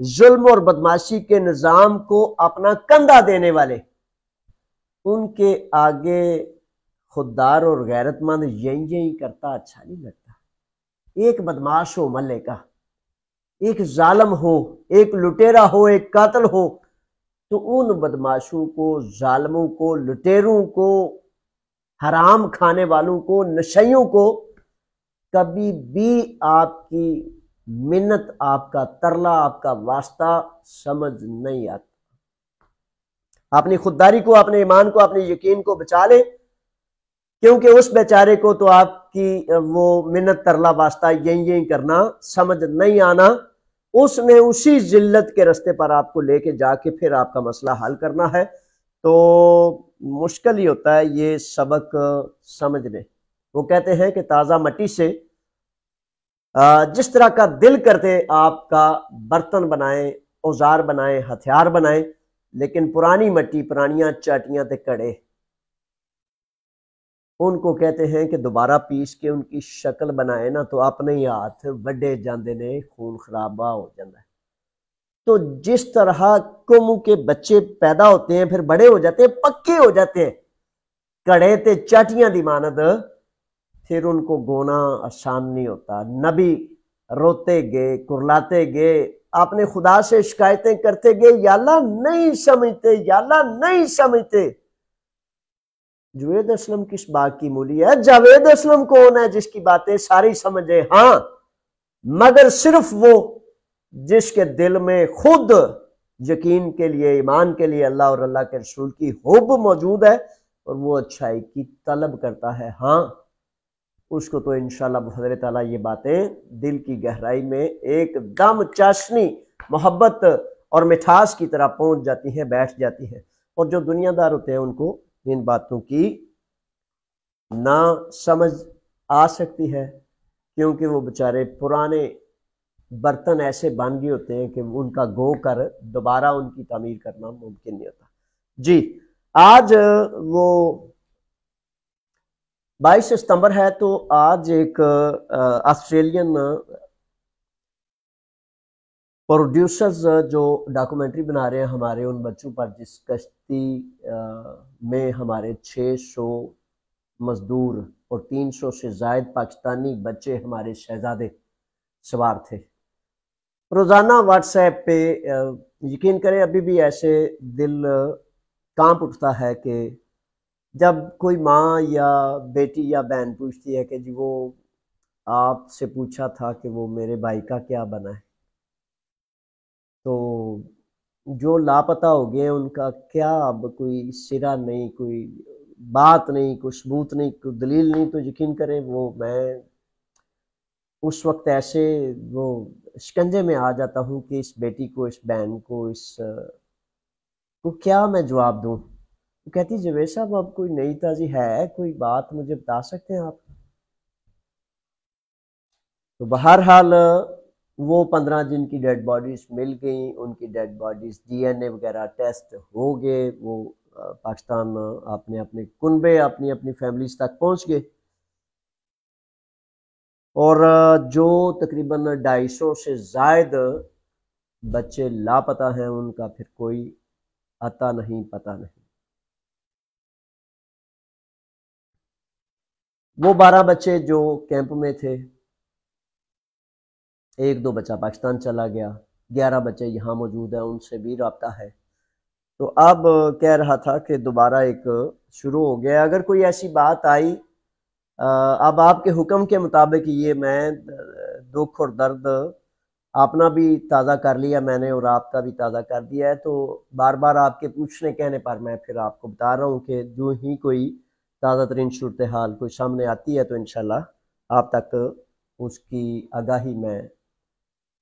ظلم اور بدماشی کے نظام کو اپنا کندھا دینے والے، ان کے آگے خوددار اور غیرت مند یہی کرتا اچھا نہیں لگتا۔ ایک بدماش ہو محلے کا، ایک ظالم ہو، ایک لٹیرا ہو، ایک قاتل ہو، تو ان بدماشوں کو، ظالموں کو، لٹیروں کو، حرام کھانے والوں کو، نشیوں کو کبھی بھی آپ کی منت، آپ کا ترلا، آپ کا واسطہ سمجھ نہیں آتا۔ اپنی خودداری کو، اپنے ایمان کو، اپنے یقین کو بچا لیں، کیونکہ اس بیچارے کو تو آپ کی وہ منت، ترلا، واسطہ یہی کرنا سمجھ نہیں آنا، اس نے اسی ذلت کے رستے پر آپ کو لے کے جا کے پھر آپ کا مسئلہ حل کرنا ہے، تو مشکل ہی ہوتا ہے یہ سبق سمجھنے۔ وہ کہتے ہیں کہ تازہ مٹی سے جس طرح کا دل کرتے آپ کا برتن بنائیں، اوزار بنائیں، ہتھیار بنائیں، لیکن پرانی مٹی، پرانیاں چاٹیاں تے کڑے، ان کو کہتے ہیں کہ دوبارہ پیس کے ان کی شکل بنائے نا تو اپنے ہی ہاتھ وڈے جاندے نے، خون خرابہ ہو جاتا ہے۔ تو جس طرح قوموں کے بچے پیدا ہوتے ہیں، پھر بڑے ہو جاتے ہیں، پکے ہو جاتے ہیں، کڑے تے چاٹیاں دی مانند، پھر ان کو گونا آسان نہیں ہوتا۔ نبی روتے گئے، کرلاتے گئے، اپنے خدا سے شکایتیں کرتے گئے، یا اللہ نہیں سمجھتے، یا اللہ نہیں سمجھتے۔ جاوید اسلم کس بات کی مولی ہے؟ جاوید اسلم کون ہے جس کی باتیں ساری سمجھے؟ ہاں، مگر صرف وہ جس کے دل میں خود یقین کے لیے، ایمان کے لیے اللہ اور اللہ کے رسول کی حب موجود ہے اور وہ اچھائی کی طلب کرتا ہے، ہاں اس کو تو انشاءاللہ بفضل تعالیٰ یہ باتیں دل کی گہرائی میں ایک دم چاشنی، محبت اور مٹھاس کی طرح پہنچ جاتی ہیں، بیٹھ جاتی ہیں۔ اور جو دنیا دار ہوتے ہیں ان کو ان باتوں کی نہ سمجھ آ سکتی ہے، کیونکہ وہ بیچارے پرانے برتن ایسے بن گئے ہوتے ہیں کہ ان کا گو کر دوبارہ ان کی تعمیر کرنا ممکن نہیں ہوتا۔ جی، آج وہ 22 ستمبر ہے، تو آج ایک آسٹریلین پروڈیوسرز جو ڈاکومنٹری بنا رہے ہیں ہمارے ان بچوں پر، جس کشتی میں ہمارے 600 مزدور اور 300 سے زائد پاکستانی بچے، ہمارے شہزادے سوار تھے۔ روزانہ واٹس ایپ پہ یقین کریں ابھی بھی ایسے دل کانپ اٹھتا ہے کہ جب کوئی ماں یا بیٹی یا بہن پوچھتی ہے کہ جی وہ آپ سے پوچھا تھا کہ وہ میرے بھائی کا کیا بنا ہے، تو جو لاپتہ ہو گئے ان کا کیا اب کوئی سرا نہیں، کوئی بات نہیں، کوئی ثبوت نہیں، کوئی دلیل نہیں، تو یقین کریں وہ میں اس وقت ایسے وہ شکنجے میں آ جاتا ہوں کہ اس بیٹی کو، اس بہن کو، اس کو کیا میں جواب دوں۔ وہ کہتی جاوید صاحب اب کوئی نئی تازی ہے، کوئی بات مجھے بتا سکتے ہیں آپ؟ تو بہرحال وہ 15 جن کی ڈیڈ باڈیز مل گئیں، ان کی ڈیڈ باڈیز DNA وغیرہ ٹیسٹ ہو گئے، وہ پاکستان اپنے اپنے کنبے، اپنی اپنی فیملیز تک پہنچ گئے، اور جو تقریباً 250 سے زائد بچے لاپتہ ہیں ان کا پھر کوئی عطا نہیں، پتہ نہیں۔ وہ 12 بچے جو کیمپ میں تھے، ایک دو بچہ پاکستان چلا گیا، 11 بچے یہاں موجود ہیں، ان سے بھی رابطہ ہے۔ تو اب کہہ رہا تھا کہ دوبارہ ایک شروع ہو گیا، اگر کوئی ایسی بات آئی، اب آپ کے حکم کے مطابق یہ میں دکھ اور درد اپنا بھی تازہ کر لیا میں نے اور آپ کا بھی تازہ کر دیا ہے، تو بار بار آپ کے پوچھنے کہنے پر میں پھر آپ کو بتا رہا ہوں کہ جو ہی کوئی تازہ ترین صورتحال کوئی سامنے آتی ہے تو انشاءاللہ آپ تک اس کی آگاہی میں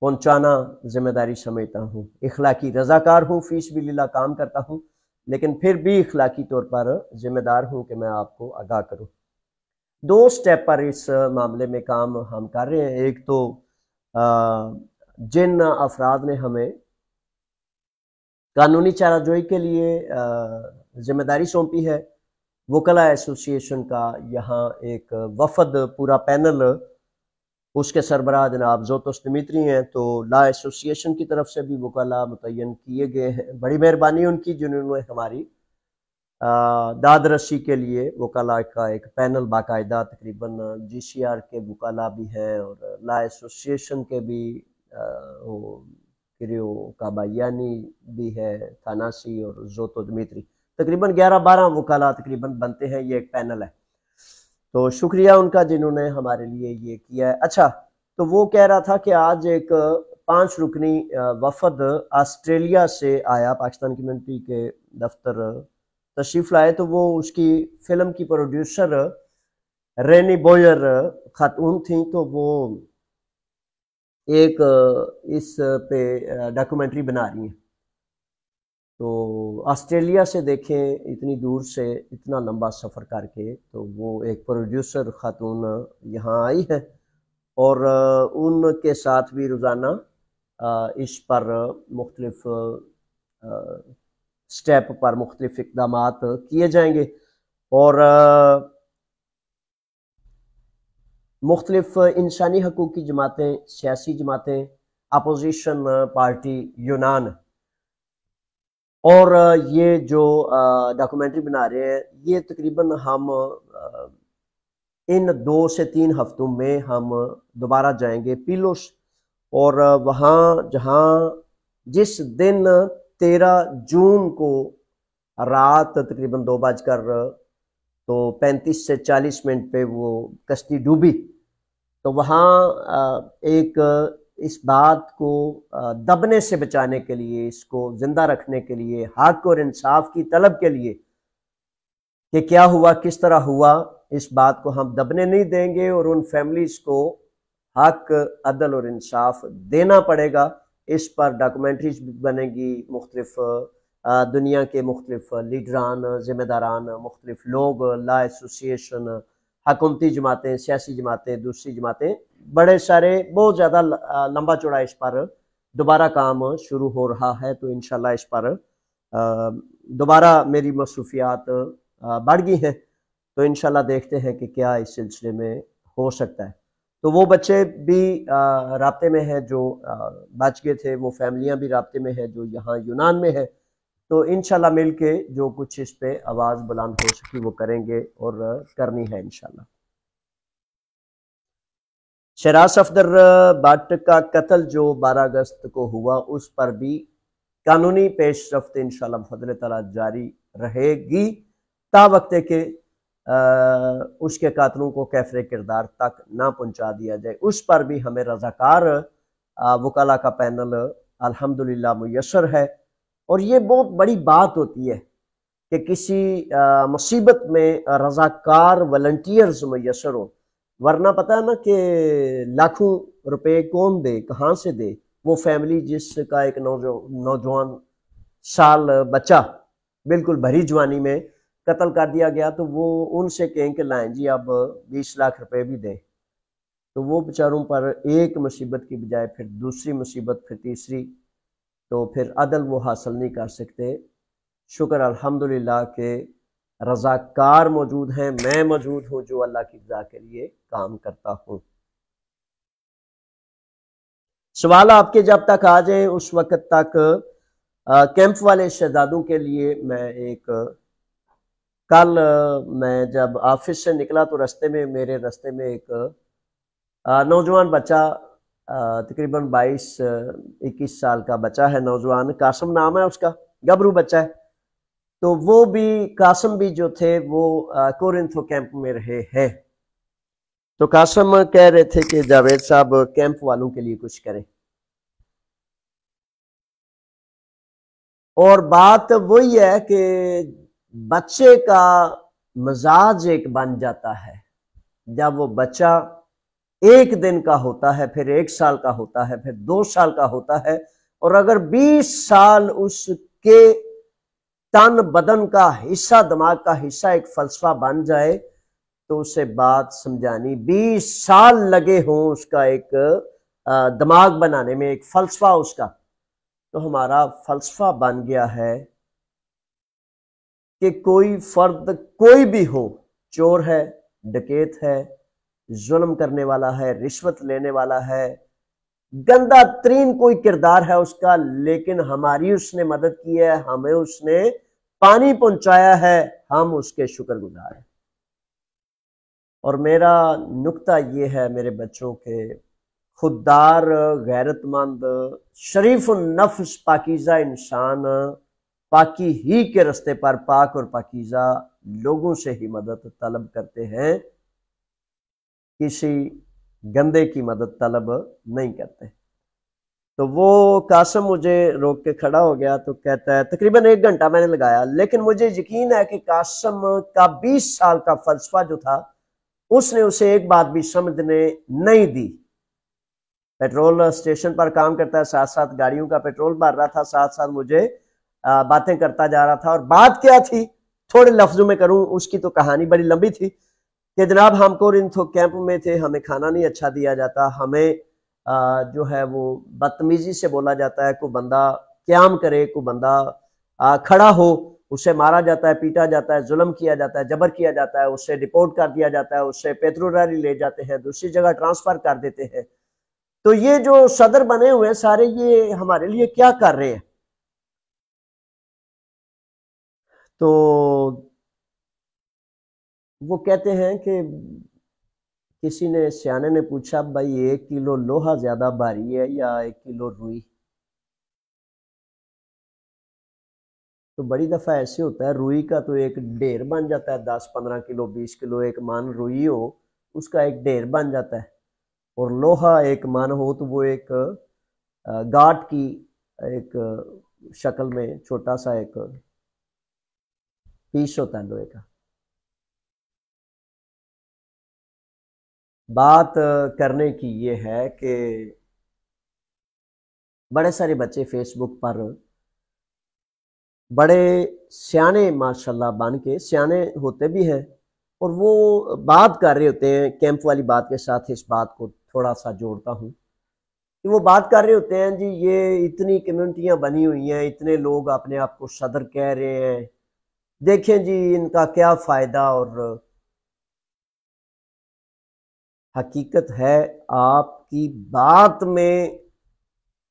پہنچانا ذمہ داری سمجھتا ہوں۔ اخلاقی رضاکار ہوں، فی سبیل اللہ کام کرتا ہوں، لیکن پھر بھی اخلاقی طور پر ذمہ دار ہوں کہ میں آپ کو آگاہ کروں۔ 2 سٹیپ پر اس معاملے میں کام ہم کر رہے ہیں۔ ایک تو جن افراد نے ہمیں قانونی چارہ جوئی کے لیے ذمہ داری سونپی ہے، وکلاء ایسوسی ایشن کا یہاں ایک وفد، پورا پینل اس کے سربراہ جناب زوتوس دمیتری ہیں، تو لا ایسوسیشن کی طرف سے بھی وکلاء متعین کیے گئے ہیں۔ بڑی مہربانی ان کی جنہوں نے ہماری داد رسی کے لیے وکلاء کا ایک پینل باقاعدہ، تقریباً جی سی آر کے وکلاء بھی ہیں اور لا ایسوسیشن کے بھی کریو کابایانی بھی ہے، تھاناسی اور زوتو دمیتری، تقریباً 11-12 وکلاء تقریباً بنتے ہیں، یہ ایک پینل ہے۔ تو شکریہ ان کا جنہوں نے ہمارے لیے یہ کیا ہے۔ اچھا، تو وہ کہہ رہا تھا کہ آج ایک 5 رکنی وفد آسٹریلیا سے آیا، پاکستان کمیونٹی کے دفتر تشریف لائے، تو وہ اس کی فلم کی پروڈیوسر رینی بوئر خاتون تھیں، تو وہ ایک اس پہ ڈاکومنٹری بنا رہی ہیں۔ تو آسٹریلیا سے دیکھیں، اتنی دور سے اتنا لمبا سفر کر کے، تو وہ ایک پروڈیوسر خاتون یہاں آئی ہے اور ان کے ساتھ بھی روزانہ اس پر مختلف سٹیپ پر مختلف اقدامات کیے جائیں گے اور مختلف انسانی حقوق کی جماعتیں، سیاسی جماعتیں، اپوزیشن پارٹی یونان، اور یہ جو ڈاکومنٹری بنا رہے ہیں، یہ تقریباً ہم ان 2 سے 3 ہفتوں میں ہم دوبارہ جائیں گے پیلوس، اور وہاں جس دن 13 جون کو رات تقریباً 2:35 سے 40 منٹ پہ وہ کشتی ڈوبی، تو وہاں ایک اس بات کو دبنے سے بچانے کے لیے، اس کو زندہ رکھنے کے لیے، حق اور انصاف کی طلب کے لیے کہ کیا ہوا، کس طرح ہوا، اس بات کو ہم دبنے نہیں دیں گے اور ان فیملیز کو حق، عدل اور انصاف دینا پڑے گا۔ اس پر ڈاکومنٹریز بھی بنے گی، مختلف دنیا کے مختلف لیڈران، ذمہ داران، مختلف لوگ، لا ایسوسیشن، حکومتی جماعتیں، سیاسی جماعتیں، دوسری جماعتیں، بڑے سارے، بہت زیادہ لمبا چوڑا اس پر دوبارہ کام شروع ہو رہا ہے۔ تو انشاءاللہ اس پر دوبارہ میری مصروفیات بڑھ گئی ہیں، تو انشاءاللہ دیکھتے ہیں کہ کیا اس سلسلے میں ہو سکتا ہے۔ تو وہ بچے بھی رابطے میں ہیں جو بچ گئے تھے، وہ فیملیاں بھی رابطے میں ہیں جو یہاں یونان میں ہے، تو انشاءاللہ مل کے جو کچھ اس پہ آواز بلند ہو سکی وہ کریں گے اور کرنی ہے انشاءاللہ۔ شہراز صفدر بٹ کا قتل جو 12 اگست کو ہوا، اس پر بھی قانونی پیش رفت انشاءاللہ بفضل تعالیٰ جاری رہے گی، تا وقت کہ اس کے قاتلوں کو کیفر کردار تک نہ پہنچا دیا جائے۔ اس پر بھی ہمیں رضاکار وکلاء کا پینل الحمدللہ میسر ہے، اور یہ بہت بڑی بات ہوتی ہے کہ کسی مصیبت میں رضاکار والنٹیئرز میسر ہو، ورنہ پتہ ہے نا کہ لاکھوں روپے کون دے، کہاں سے دے؟ وہ فیملی جس کا ایک نوجوان سال بچہ بالکل بھری جوانی میں قتل کر دیا گیا، تو وہ ان سے کہیں کہ لائیں جی اب 20 لاکھ روپے بھی دیں، تو وہ بیچاروں پر ایک مصیبت کی بجائے پھر دوسری مصیبت، پھر تیسری، تو پھر عدل وہ حاصل نہیں کر سکتے۔ شکر الحمدللہ کہ رضاکار موجود ہیں، میں موجود ہوں جو اللہ کی رضا کے لیے کام کرتا ہوں۔ سوال آپ کے جب تک آ جائیں اس وقت تک کیمپ والے شہزادوں کے لیے میں کل میں جب آفس سے نکلا تو میرے رستے میں ایک نوجوان بچہ، تقریباً 22-21 سال کا بچہ ہے، نوجوان، قاسم نام ہے اس کا، گبرو بچہ ہے، تو وہ بھی، قاسم بھی جو تھے وہ کورنتھو کیمپ میں رہے ہیں، تو قاسم کہہ رہے تھے کہ جاوید صاحب کیمپ والوں کے لیے کچھ کریں، اور بات وہی ہے کہ بچے کا مزاج ایک بن جاتا ہے جب وہ بچہ 1 دن کا ہوتا ہے، پھر 1 سال کا ہوتا ہے، پھر 2 سال کا ہوتا ہے، اور اگر 20 سال اس کے تن بدن کا حصہ، دماغ کا حصہ ایک فلسفہ بن جائے تو اسے بات سمجھانی 20 سال لگے ہوں اس کا ایک دماغ بنانے میں، ایک فلسفہ اس کا، تو ہمارا فلسفہ بن گیا ہے کہ کوئی فرد کوئی بھی ہو، چور ہے، ڈکیت ہے، ظلم کرنے والا ہے، رشوت لینے والا ہے، گندا ترین کوئی کردار ہے اس کا، لیکن ہماری اس نے مدد کی ہے، ہمیں اس نے پانی پہنچایا ہے، ہم اس کے شکر گزار ہیں۔ اور میرا نقطہ یہ ہے میرے بچوں کے، خوددار، غیرت مند، شریف النفس پاکیزہ انسان پاکی ہی کے رستے پر پاک اور پاکیزہ لوگوں سے ہی مدد طلب کرتے ہیں، کسی گندے کی مدد طلب نہیں کرتے۔ تو وہ قاسم مجھے روک کے کھڑا ہو گیا تو کہتا ہے تقریباً 1 گھنٹہ میں نے لگایا، لیکن مجھے یقین ہے کہ قاسم کا 20 سال کا فلسفہ جو تھا اس نے اسے ایک بات بھی سمجھنے نہیں دی۔ پیٹرول اسٹیشن پر کام کرتا ہے، ساتھ ساتھ گاڑیوں کا پیٹرول بھر رہا تھا، ساتھ ساتھ مجھے باتیں کرتا جا رہا تھا۔ اور بات کیا تھی تھوڑے لفظوں میں کروں، اس کی تو کہانی بڑی لمبی تھی کہ جناب ہم کورنتھو کیمپ میں تھے، ہمیں کھانا نہیں اچھا دیا جاتا، ہمیں جو ہے وہ بدتمیزی سے بولا جاتا ہے، کوئی بندہ قیام کرے، کوئی بندہ کھڑا ہو اسے مارا جاتا ہے، پیٹا جاتا ہے، ظلم کیا جاتا ہے، جبر کیا جاتا ہے، اسے ڈپورٹ کر دیا جاتا ہے، اسے پیتروریلی لے جاتے ہیں، دوسری جگہ ٹرانسفر کر دیتے ہیں۔ تو یہ جو صدر بنے ہوئے ہیں سارے، یہ ہمارے لیے کیا کر رہے ہیں؟ تو وہ کہتے ہیں کہ کسی نے سیانے نے پوچھا بھائی 1 کلو لوہا زیادہ بھاری ہے یا 1 کلو روئی؟ تو بڑی دفعہ ایسے ہوتا ہے روئی کا تو ایک ڈھیر بن جاتا ہے، 10-15 کلو 20 کلو ایک من روئی ہو اس کا ایک ڈھیر بن جاتا ہے، اور لوہا ایک من ہو تو وہ ایک گاٹ کی ایک شکل میں چھوٹا سا ایک پیس ہوتا ہے لوہے کا۔ بات کرنے کی یہ ہے کہ بڑے سارے بچے فیس بک پر بڑے سیانے ماشاءاللہ بن کے، سیانے ہوتے بھی ہیں، اور وہ بات کر رہے ہوتے ہیں، کیمپ والی بات کے ساتھ اس بات کو تھوڑا سا جوڑتا ہوں کہ وہ بات کر رہے ہوتے ہیں جی یہ اتنی کمیونٹیاں بنی ہوئی ہیں، اتنے لوگ اپنے آپ کو صدر کہہ رہے ہیں، دیکھیں جی ان کا کیا فائدہ۔ اور حقیقت ہے آپ کی بات میں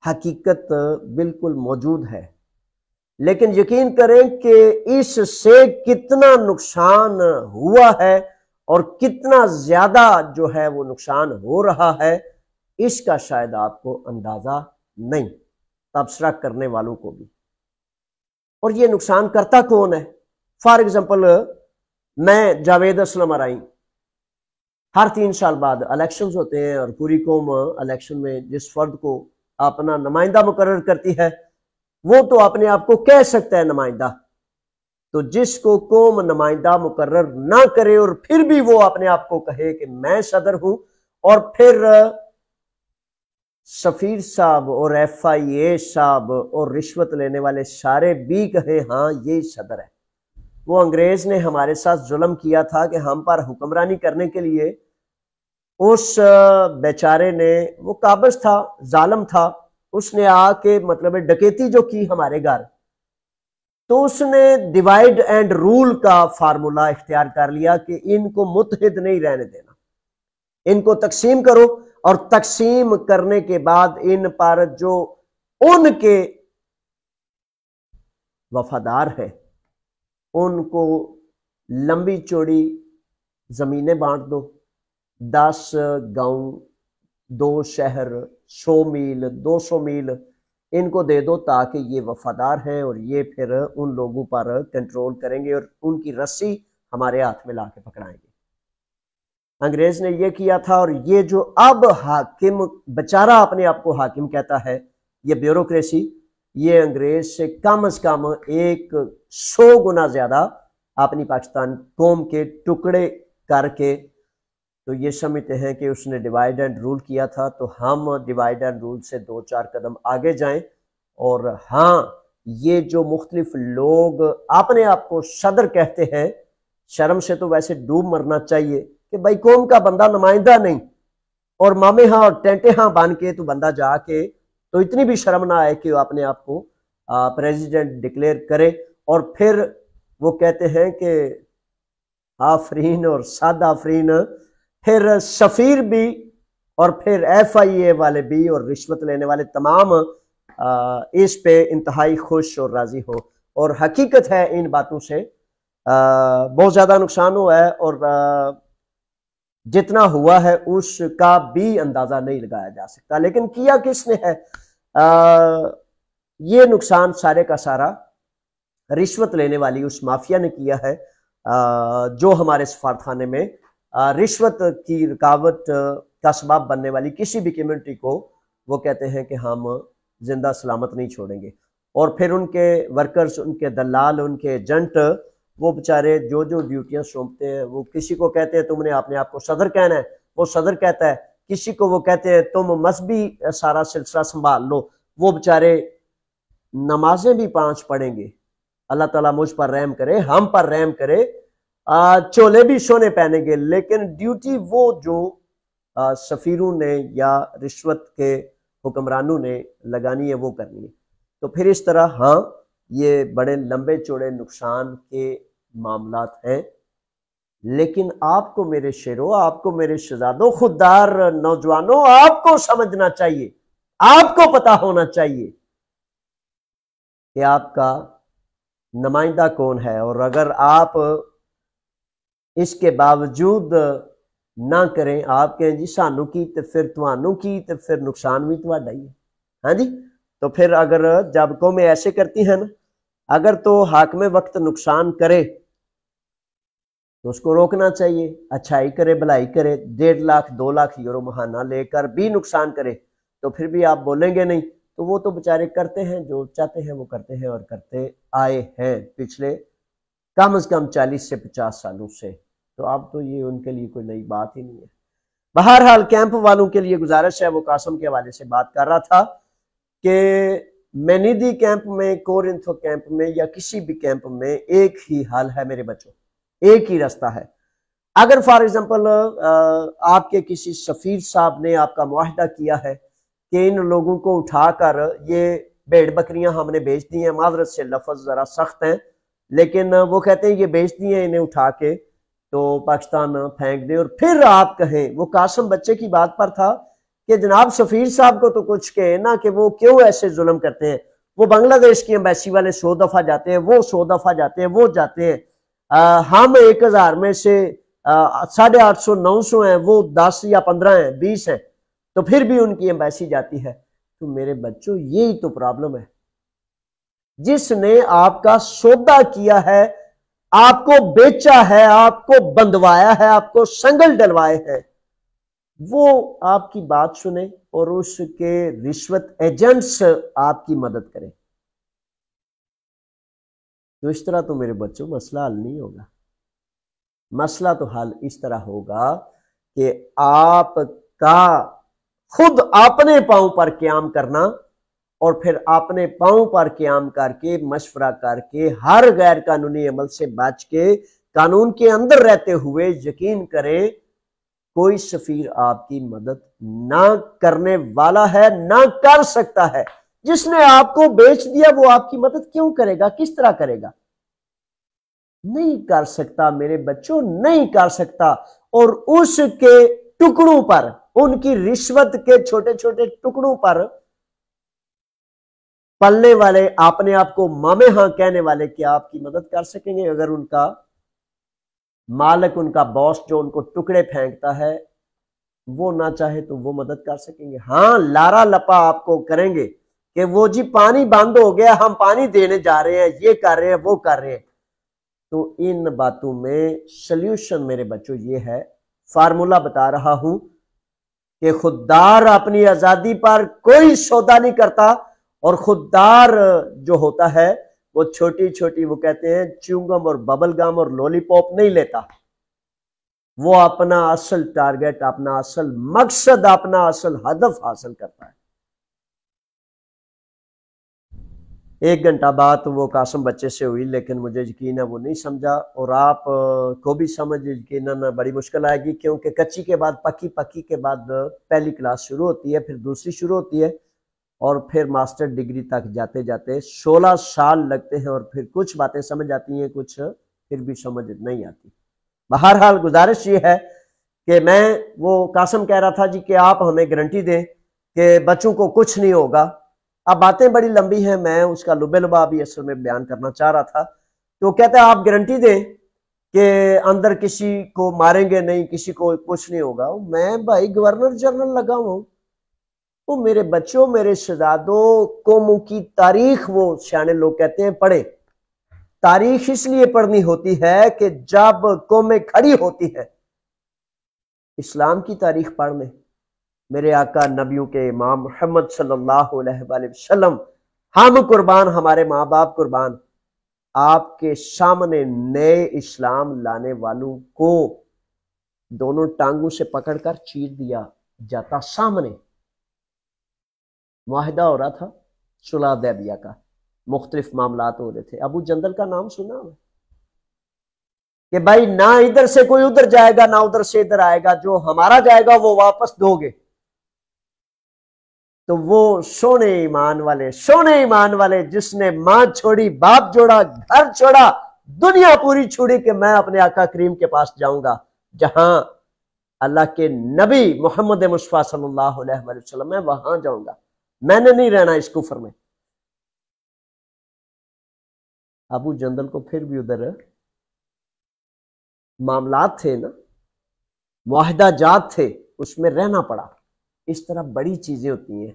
حقیقت بالکل موجود ہے، لیکن یقین کریں کہ اس سے کتنا نقصان ہوا ہے اور کتنا زیادہ جو ہے وہ نقصان ہو رہا ہے، اس کا شاید آپ کو اندازہ نہیں، تبصرہ کرنے والوں کو بھی۔ اور یہ نقصان کرتا کون ہے؟ فار ایگزامپل میں جاوید اسلم ارائیں، ہر 3 سال بعد الیکشنز ہوتے ہیں اور پوری قوم الیکشن میں جس فرد کو اپنا نمائندہ مقرر کرتی ہے وہ تو اپنے آپ کو کہہ سکتا ہے نمائندہ، تو جس کو قوم نمائندہ مقرر نہ کرے اور پھر بھی وہ اپنے آپ کو کہے کہ میں صدر ہوں، اور پھر سفیر صاحب اور ایف آئی اے صاحب اور رشوت لینے والے سارے بھی کہے ہاں یہی صدر ہے۔ وہ انگریز نے ہمارے ساتھ ظلم کیا تھا کہ ہم پر حکمرانی کرنے کے لیے اس بیچارے نے، وہ قابض تھا، ظالم تھا، اس نے آ کے مطلب ڈکیتی جو کی ہمارے گھر، تو اس نے ڈیوائیڈ اینڈ رول کا فارمولا اختیار کر لیا کہ ان کو متحد نہیں رہنے دینا، ان کو تقسیم کرو، اور تقسیم کرنے کے بعد ان پر جو ان کے وفادار ہے ان کو لمبی چوڑی زمینیں بانٹ دو، 10 گاؤں، 2 شہر، 100 میل، 200 میل ان کو دے دو تاکہ یہ وفادار ہیں اور یہ پھر ان لوگوں پر کنٹرول کریں گے اور ان کی رسی ہمارے ہاتھ میں لا کے پکڑائیں گے۔ انگریز نے یہ کیا تھا، اور یہ جو اب حاکم بیچارہ اپنے آپ کو حاکم کہتا ہے، یہ بیوروکریسی، یہ انگریز سے کم از کم 100 گنا زیادہ اپنی پاکستان قوم کے ٹکڑے کر کے، تو یہ سمجھتے ہیں کہ اس نے ڈیوائیڈ اینڈ رول کیا تھا، تو ہم ڈیوائیڈ اینڈ رول سے 2-4 قدم آگے جائیں۔ اور ہاں، یہ جو مختلف لوگ اپنے آپ کو صدر کہتے ہیں، شرم سے تو ویسے ڈوب مرنا چاہیے کہ بھائی قوم کا بندہ نمائندہ نہیں، اور مامے ہاں اور ٹینٹے ہاں بان کے تو بندہ جا کے تو اتنی بھی شرم نہ آئے کہ وہ اپنے آپ کو پریزیڈنٹ ڈکلیئر کرے، اور پھر وہ کہتے ہیں کہ آفرین اور صد آفرین پھر سفیر بھی اور پھر FIA والے بھی اور رشوت لینے والے تمام اس پہ انتہائی خوش اور راضی ہو. اور حقیقت ہے ان باتوں سے بہت زیادہ نقصان ہوا ہے، اور جتنا ہوا ہے اس کا بھی اندازہ نہیں لگایا جا سکتا. لیکن کیا کس نے ہے؟ یہ نقصان سارے کا سارا رشوت لینے والی اس مافیا نے کیا ہے، جو ہمارے سفارتخانے میں رشوت کی رکاوٹ کا سبب بننے والی کسی بھی کمیونٹی کو وہ کہتے ہیں کہ ہم زندہ سلامت نہیں چھوڑیں گے. اور پھر ان کے ورکرز، ان کے دلال، ان کے ایجنٹ، وہ بچارے جو ڈیوٹیاں سونپتے ہیں، وہ کسی کو کہتے ہیں تم نے اپنے آپ کو صدر کہنا ہے، وہ صدر کہتا ہے. کسی کو وہ کہتے ہیں تم مذہبی سارا سلسلہ سنبھال لو، وہ بچارے نمازیں بھی 5 پڑھیں گے. اللہ تعالیٰ مجھ پر رحم کرے، ہم پر رحم کرے، چولے بھی سونے پہنیں گے، لیکن ڈیوٹی وہ جو سفیروں نے یا رشوت کے حکمرانوں نے لگانی ہے وہ کرنی ہے. تو پھر اس طرح ہاں یہ بڑے لمبے چوڑے نقصان کے معاملات ہیں. لیکن آپ کو میرے شیروں، آپ کو میرے شہزادوں، خوددار نوجوانوں، آپ کو سمجھنا چاہیے، آپ کو پتا ہونا چاہیے کہ آپ کا نمائندہ کون ہے. اور اگر آپ اس کے باوجود نہ کریں، آپ کہیں جی سانو کی تو پھر توانوں کی، تو پھر نقصان بھی تہاڈا ہی ہے. ہاں جی، تو پھر اگر جب قومیں ایسے کرتی ہیں نا، اگر تو حاکم وقت نقصان کرے تو اس کو روکنا چاہیے. اچھائی کرے، بھلائی کرے، 1.5 لاکھ 2 لاکھ یورو ماہانہ لے کر بھی نقصان کرے تو پھر بھی آپ بولیں گے نہیں. تو وہ تو بچارے کرتے ہیں جو چاہتے ہیں وہ کرتے ہیں، اور کرتے آئے ہیں پچھلے کم از کم 40 سے 50 سالوں سے. تو اب تو یہ ان کے لیے کوئی نئی بات ہی نہیں ہے. بہرحال کیمپ والوں کے لیے گزارش ہے، وہ قاسم کے حوالے سے بات کر رہا تھا کہ مینیدی کیمپ میں، کورنتھو کیمپ میں یا کسی بھی کیمپ میں ایک ہی حل ہے میرے بچوں، ایک ہی راستہ ہے. اگر فار ایگزامپل آپ کے کسی سفیر صاحب نے آپ کا معاہدہ کیا ہے کہ ان لوگوں کو اٹھا کر یہ بھیڑ بکریاں ہم نے بیچ دی ہیں، معذرت سے لفظ ذرا سخت ہیں لیکن وہ کہتے ہیں یہ بیچ دی ہیں، انہیں اٹھا کے تو پاکستان پھینک دیں، اور پھر آپ کہیں، وہ قاسم بچے کی بات پر تھا کہ جناب سفیر صاحب کو تو کچھ کہے نا کہ وہ کیوں ایسے ظلم کرتے ہیں. وہ بنگلہ دیش کی ایمبیسی والے 100 دفعہ جاتے ہیں، وہ 100 دفعہ جاتے ہیں، وہ جاتے ہیں. ہم 1000 میں سے 850 900 ہیں، وہ 10 یا 15 ہیں، 20 ہیں، تو پھر بھی ان کی ایمبیسی جاتی ہے. تو میرے بچوں یہی تو پرابلم ہے. جس نے آپ کا سودا کیا ہے، آپ کو بیچا ہے، آپ کو بندوایا ہے، آپ کو سنگل ڈلوائے ہیں، وہ آپ کی بات سنیں اور اس کے رشوت ایجنٹس آپ کی مدد کریں. تو اس طرح تو میرے بچوں مسئلہ حل نہیں ہوگا. مسئلہ تو حل اس طرح ہوگا کہ آپ کا خود اپنے پاؤں پر قیام کرنا، اور پھر اپنے پاؤں پر قیام کر کے مشورہ کر کے ہر غیر قانونی عمل سے بچ کے قانون کے اندر رہتے ہوئے یقین کریں کوئی سفیر آپ کی مدد نہ کرنے والا ہے، نہ کر سکتا ہے. جس نے آپ کو بیچ دیا وہ آپ کی مدد کیوں کرے گا؟ کس طرح کرے گا؟ نہیں کر سکتا میرے بچوں، نہیں کر سکتا. اور اس کے ٹکڑوں پر، ان کی رشوت کے چھوٹے چھوٹے ٹکڑوں پر پلنے والے، اپنے آپ کو مامے ہاں کہنے والے کیا آپ کی مدد کر سکیں گے؟ اگر ان کا مالک، ان کا باس جو ان کو ٹکڑے پھینکتا ہے وہ نہ چاہے تو وہ مدد کر سکیں گے؟ ہاں لارا لپا آپ کو کریں گے کہ وہ جی پانی بند ہو گیا، ہم پانی دینے جا رہے ہیں، یہ کر رہے ہیں، وہ کر رہے ہیں. تو ان باتوں میں سلیوشن میرے بچوں یہ ہے، فارمولا بتا رہا ہوں کہ خوددار اپنی آزادی پر کوئی سودا نہیں کرتا، اور خوددار جو ہوتا ہے وہ چھوٹی چھوٹی، وہ کہتے ہیں چیونگم اور ببل گم اور لولی پاپ نہیں لیتا. وہ اپنا اصل ٹارگٹ، اپنا اصل مقصد، اپنا اصل ہدف حاصل کرتا ہے. 1 گھنٹہ بات وہ قاسم بچے سے ہوئی، لیکن مجھے یقین ہے وہ نہیں سمجھا، اور آپ کو بھی سمجھ یقیناً بڑی مشکل آئے گی، کیونکہ کچی کے بعد پکی، پکی کے بعد پہلی کلاس شروع ہوتی ہے، پھر دوسری شروع ہوتی ہے، اور پھر ماسٹر ڈگری تک جاتے جاتے 16 سال لگتے ہیں، اور پھر کچھ باتیں سمجھ آتی ہیں، کچھ پھر بھی سمجھ نہیں آتی. بہرحال گزارش یہ ہے کہ وہ قاسم کہہ رہا تھا جی کہ آپ ہمیں گارنٹی دیں کہ بچوں کو کچھ نہیں ہوگا. اب باتیں بڑی لمبی ہیں، میں اس کا لبے لبا بھی اصل میں بیان کرنا چاہ رہا تھا. تو کہتا ہے آپ گارنٹی دیں کہ اندر کسی کو ماریں گے نہیں، کسی کو کچھ نہیں ہوگا. میں بھائی گورنر جنرل لگا ہوں. وہ میرے بچوں، میرے شہزادوں، قوموں کی تاریخ وہ سیانے لوگ کہتے ہیں پڑھے. تاریخ اس لیے پڑھنی ہوتی ہے کہ جب قومیں کھڑی ہوتی ہے، اسلام کی تاریخ پڑھ لیں. میرے آقا نبیوں کے امام محمد صلی اللہ علیہ وآلہ وسلم، ہم قربان، ہمارے ماں باپ قربان، آپ کے سامنے نئے اسلام لانے والوں کو دونوں ٹانگوں سے پکڑ کر چیر دیا جاتا. سامنے معاہدہ ہو رہا تھا صلح حدیبیہ کا، مختلف معاملات ہو رہے تھے. ابو جندل کا نام سنا ہے کہ بھائی نہ ادھر سے کوئی ادھر جائے گا، نہ ادھر سے ادھر آئے گا، جو ہمارا جائے گا وہ واپس دو گے. تو وہ سونے ایمان والے جس نے ماں چھوڑی، باپ جوڑا، گھر چھوڑا، دنیا پوری چھوڑی کہ میں اپنے آقا کریم کے پاس جاؤں گا جہاں اللہ کے نبی محمد مصطفیٰ صلی اللہ علیہ وسلم، میں وہاں جاؤں گا، میں نے نہیں رہنا اس کفر میں. ابو جندل کو پھر بھی ادھر معاملات تھے نا، معاہدہ جات تھے، اس میں رہنا پڑا. اس طرح بڑی چیزیں ہوتی ہیں.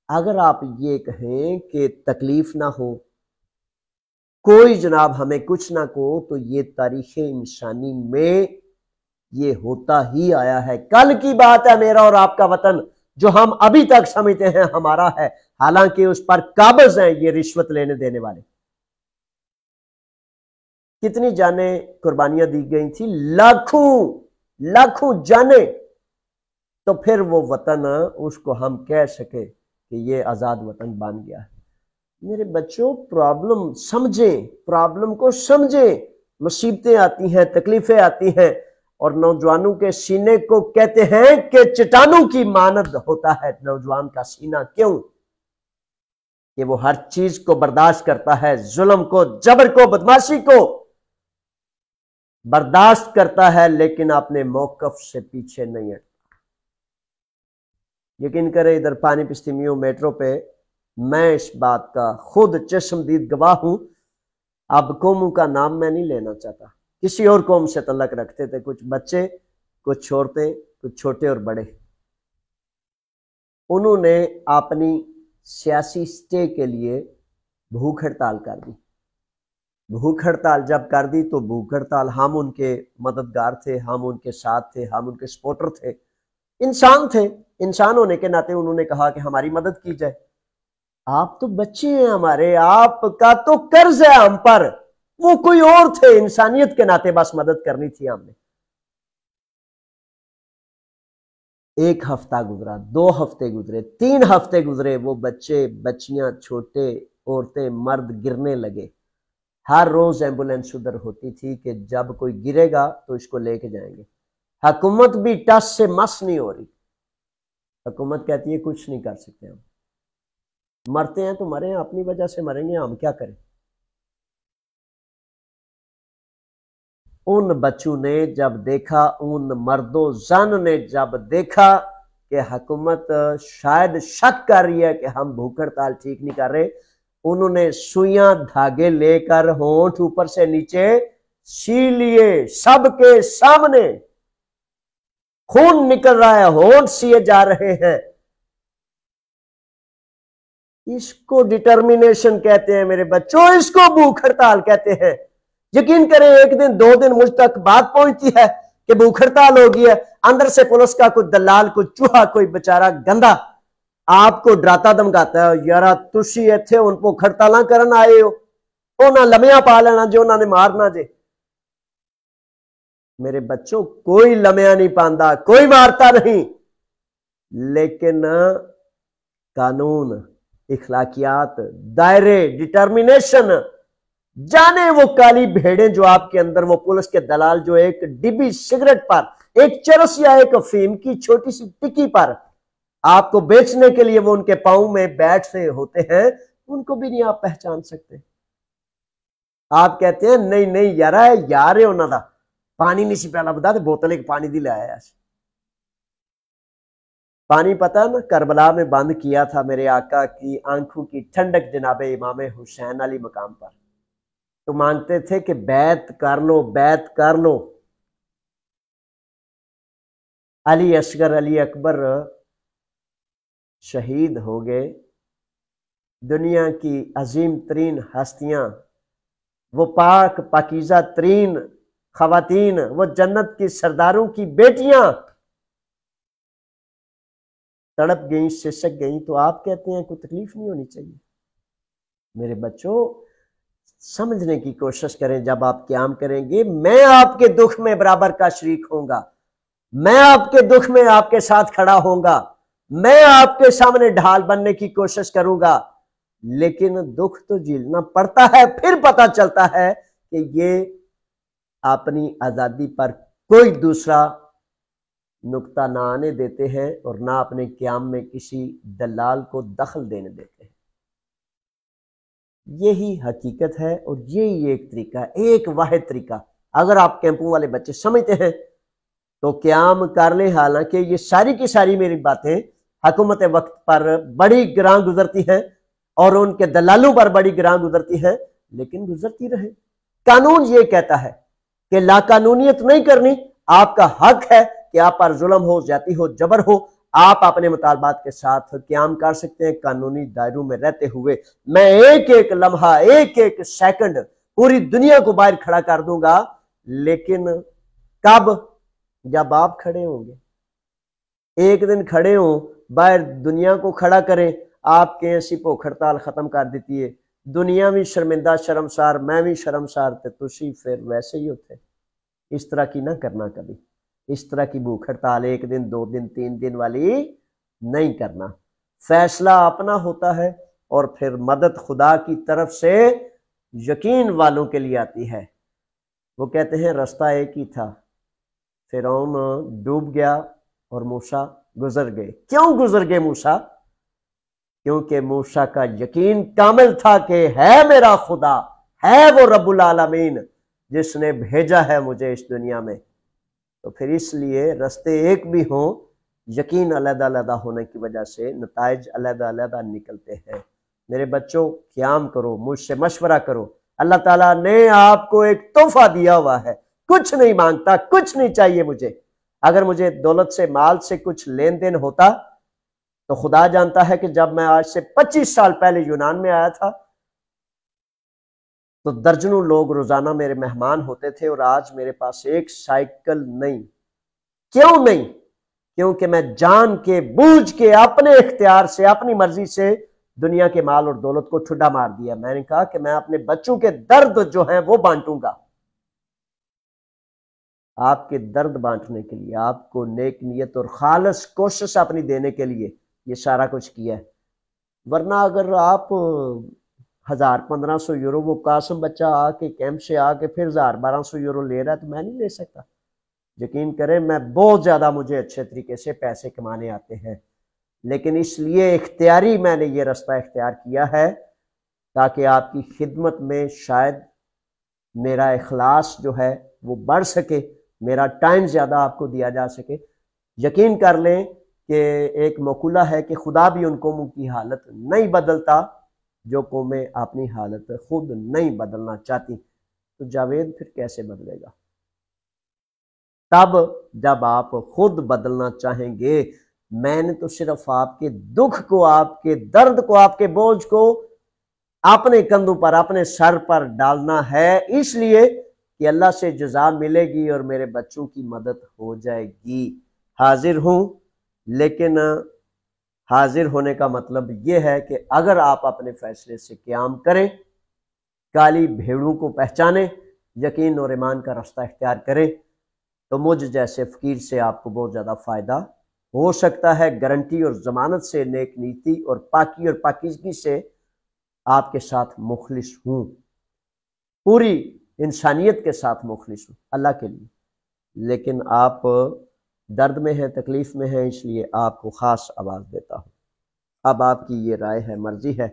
اگر آپ یہ کہیں کہ تکلیف نہ ہو، کوئی جناب ہمیں کچھ نہ کہو، تو یہ تاریخ انسانی میں یہ ہوتا ہی آیا ہے. کل کی بات ہے میرا اور آپ کا وطن جو ہم ابھی تک سمجھتے ہیں ہمارا ہے، حالانکہ اس پر قابض ہیں یہ رشوت لینے دینے والے. کتنی جانیں قربانیاں دی گئی تھی، لاکھوں جانیں. تو پھر وہ وطن، اس کو ہم کہہ سکے کہ یہ آزاد وطن بن گیا ہے. میرے بچوں، پرابلم کو سمجھیں. مصیبتیں آتی ہیں، تکلیفیں آتی ہیں، اور نوجوانوں کے سینے کو کہتے ہیں کہ چٹانوں کی مانند ہوتا ہے نوجوان کا سینہ. کیوں؟ کہ وہ ہر چیز کو برداشت کرتا ہے، ظلم کو، جبر کو، بدماشی کو برداشت کرتا ہے، لیکن اپنے موقف سے پیچھے نہیں ہٹتا. یقین کرے ادھر پانی پستیمیوں میٹرو پہ میں اس بات کا خود چشمدید گواہ ہوں. اب قوموں کا نام میں نہیں لینا چاہتا، کسی اور قوم سے تعلق رکھتے تھے کچھ بچے، کچھ عورتیں، کچھ چھوٹے اور بڑے. انہوں نے اپنی سیاسی سٹے کے لیے بھوک ہڑتال کر دی. بھوک ہڑتال جب کر دی تو بھوک ہڑتال، ہم ان کے مددگار تھے، ہم ان کے ساتھ تھے، ہم ان کے سپورٹر تھے، انسان تھے. انسان ہونے کے ناطے انہوں نے کہا کہ ہماری مدد کی جائے. آپ تو بچے ہیں ہمارے، آپ کا تو قرض ہے ہم پر. وہ کوئی اور تھے، انسانیت کے ناطے بس مدد کرنی تھی ہم نے. 1 ہفتہ گزرا، 2 ہفتے گزرے، 3 ہفتے گزرے، وہ بچے، بچیاں، چھوٹے، عورتیں، مرد گرنے لگے. ہر روز ایمبولینس ادھر ہوتی تھی کہ جب کوئی گرے گا تو اس کو لے کے جائیں گے. حکومت بھی ٹس سے مس نہیں ہو رہی. حکومت کہتی ہے کچھ نہیں کر سکتے ہم. مرتے ہیں تو مرے ہیں، اپنی وجہ سے مریں گے، ہم کیا کریں. ان بچوں نے جب دیکھا، ان مرد و زن نے جب دیکھا کہ حکومت شاید شک کر رہی ہے کہ ہم بھوک ہڑتال ٹھیک نہیں کر رہے، انہوں نے سوئیاں دھاگے لے کر ہونٹ اوپر سے نیچے سی لیے. سب کے سامنے خون نکل رہا ہے، ہونٹ سیے جا رہے ہیں. اس کو ڈٹرمینیشن کہتے ہیں میرے بچوں، اس کو بھوک ہڑتال کہتے ہیں. یقین کریں 1 دن 2 دن مجھ تک بات پہنچتی ہے کہ بھوک ہڑتال ہو گئی ہے، اندر سے پولیس کا کوئی دلال، کوئی چوہا، کوئی بیچارہ گندا آپ کو ڈراتا دھمکاتا ہے، یارا تسی ایتھے ان کو ہڑتالاں کرن آئے ہو، انہاں لمیاں پا لینا جو انہاں نے مارنا جے. میرے بچوں، کوئی لمیاں نہیں پاندا، کوئی مارتا نہیں، لیکن قانون، اخلاقیات، دائرے، ڈٹرمینیشن، جانے وہ کالی بھیڑیں جو آپ کے اندر، وہ پولیس کے دلال جو ایک ڈبی سگریٹ پر، ایک چرس یا ایک افیم کی چھوٹی سی ٹکی پر آپ کو بیچنے کے لیے وہ ان کے پاؤں میں بیٹھتے ہوتے ہیں، ان کو بھی نہیں آپ پہچان سکتے. آپ کہتے ہیں نہیں یار ہے انہاں دا. پانی نہیں سی پہلا بتا دے بوتل ایک پانی دی لایا ہے پانی پتہ نا کربلا میں بند کیا تھا میرے آقا کی آنکھوں کی ٹھنڈک جناب امام حسین علی مقام پر، تو مانگتے تھے کہ بیعت کر لو بیعت کر لو۔ علی اصغر علی اکبر شہید ہو گئے، دنیا کی عظیم ترین ہستیاں، وہ پاک پاکیزہ ترین خواتین، وہ جنت کی سرداروں کی بیٹیاں تڑپ گئیں سسک گئیں، تو آپ کہتے ہیں کوئی تکلیف نہیں ہونی چاہیے؟ میرے بچوں سمجھنے کی کوشش کریں، جب آپ قیام کریں گے میں آپ کے دکھ میں برابر کا شریک ہوں گا، میں آپ کے دکھ میں آپ کے ساتھ کھڑا ہوں گا، میں آپ کے سامنے ڈھال بننے کی کوشش کروں گا، لیکن دکھ تو جھیلنا پڑتا ہے۔ پھر پتہ چلتا ہے کہ یہ اپنی آزادی پر کوئی دوسرا نقطہ نہ آنے دیتے ہیں اور نہ اپنے قیام میں کسی دلال کو دخل دینے دیتے ہیں۔ یہی حقیقت ہے اور یہی ایک طریقہ ہے، ایک واحد طریقہ۔ اگر آپ کیمپوں والے بچے سمجھتے ہیں تو قیام کر لیں، حالانکہ یہ ساری کی ساری میری باتیں حکومت وقت پر بڑی گراں گزرتی ہیں اور ان کے دلالوں پر بڑی گراں گزرتی ہیں، لیکن گزرتی رہے۔ قانون یہ کہتا ہے کہ لا قانونیت نہیں کرنی، آپ کا حق ہے کہ آپ پر ظلم ہو، زیادتی ہو، جبر ہو، آپ اپنے مطالبات کے ساتھ قیام کر سکتے ہیں قانونی دائروں میں رہتے ہوئے۔ میں ایک ایک لمحہ، ایک ایک سیکنڈ پوری دنیا کو باہر کھڑا کر دوں گا، لیکن کب؟ جب آپ کھڑے ہوں گے۔ ایک دن کھڑے ہوں، باہر دنیا کو کھڑا کریں، آپ کے ایسی بھوک ہڑتال ختم کر دیتی ہے، دنیا بھی شرمندہ شرمسار، میں بھی شرمسار، تے تسی پھر ویسے ہی ہوتے۔ اس طرح کی نہ کرنا کبھی، اس طرح کی بھوک ہڑتال ایک دن، دو دن، تین دن والی نہیں کرنا۔ فیصلہ اپنا ہوتا ہے اور پھر مدد خدا کی طرف سے یقین والوں کے لیے آتی ہے۔ وہ کہتے ہیں رستہ ایک ہی تھا، فرعون ڈوب گیا اور موسیٰ گزر گئے۔ کیوں گزر گئے موسیٰ؟ کیونکہ موسیٰ کا یقین کامل تھا کہ ہے میرا خدا، ہے وہ رب العالمین جس نے بھیجا ہے مجھے اس دنیا میں۔ تو پھر اس لیے رستے ایک بھی ہوں، یقین علیحدہ علیحدہ ہونے کی وجہ سے نتائج علیحدہ علیحدہ نکلتے ہیں۔ میرے بچوں قیام کرو، مجھ سے مشورہ کرو۔ اللہ تعالیٰ نے آپ کو ایک تحفہ دیا ہوا ہے، کچھ نہیں مانگتا، کچھ نہیں چاہیے مجھے۔ اگر مجھے دولت سے، مال سے کچھ لین دین ہوتا تو خدا جانتا ہے کہ جب میں آج سے 25 سال پہلے یونان میں آیا تھا تو درجنوں لوگ روزانہ میرے مہمان ہوتے تھے، اور آج میرے پاس ایک سائیکل نہیں۔ کیوں نہیں؟ کیونکہ میں جان کے بوجھ کے اپنے اختیار سے، اپنی مرضی سے دنیا کے مال اور دولت کو ٹھڈا مار دیا۔ میں نے کہا کہ میں اپنے بچوں کے درد جو ہیں وہ بانٹوں گا۔ آپ کے درد بانٹنے کے لیے، آپ کو نیک نیت اور خالص کوشش اپنی دینے کے لیے یہ سارا کچھ کیا ہے۔ ورنہ اگر آپ 1000-1500 یورو، وہ قاسم بچہ آ کے کیمپ سے آ کے پھر 1200 یورو لے رہا ہے تو میں نہیں لے سکتا۔ یقین کریں میں بہت زیادہ، مجھے اچھے طریقے سے پیسے کمانے آتے ہیں، لیکن اس لیے اختیاری میں نے یہ رستہ اختیار کیا ہے تاکہ آپ کی خدمت میں شاید میرا اخلاص جو ہے وہ بڑھ سکے، میرا ٹائم زیادہ آپ کو دیا جا سکے۔ یقین کر لیں کہ ایک مقولہ ہے کہ خدا بھی ان قوموں کی حالت نہیں بدلتا جو قومیں اپنی حالت خود نہیں بدلنا چاہتی، تو جاوید پھر کیسے بدلے گا؟ تب جب آپ خود بدلنا چاہیں گے۔ میں نے تو صرف آپ کے دکھ کو، آپ کے درد کو، آپ کے بوجھ کو اپنے کندھوں پر، اپنے سر پر ڈالنا ہے، اس لیے کہ اللہ سے جزا ملے گی اور میرے بچوں کی مدد ہو جائے گی۔ حاضر ہوں، لیکن حاضر ہونے کا مطلب یہ ہے کہ اگر آپ اپنے فیصلے سے قیام کریں، کالی بھیڑوں کو پہچانیں، یقین اور ایمان کا رستہ اختیار کریں، تو مجھ جیسے فقیر سے آپ کو بہت زیادہ فائدہ ہو سکتا ہے۔ گارنٹی اور ضمانت سے، نیک نیتی اور پاکی اور پاکیزگی سے آپ کے ساتھ مخلص ہوں، پوری انسانیت کے ساتھ مخلص ہوں اللہ کے لیے۔ لیکن آپ درد میں ہیں، تکلیف میں ہیں، اس لیے آپ کو خاص آواز دیتا ہوں۔ اب آپ کی یہ رائے ہے، مرضی ہے۔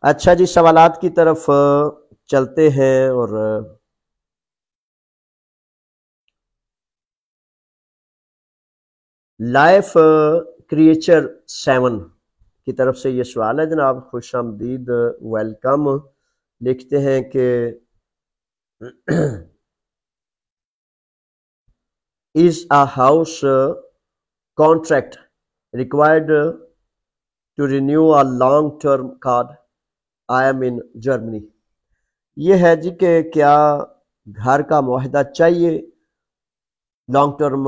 اچھا جی، سوالات کی طرف چلتے ہیں، اور لائف کریچر 7 کی طرف سے یہ سوال ہے جناب، خوش آمدید، ویلکم۔ لکھتے ہیں کہ is a house contract required to renew a long term card? I am in Germany. یہ ہے جی کہ کیا گھر کا معاہدہ چاہیے، لانگ ٹرم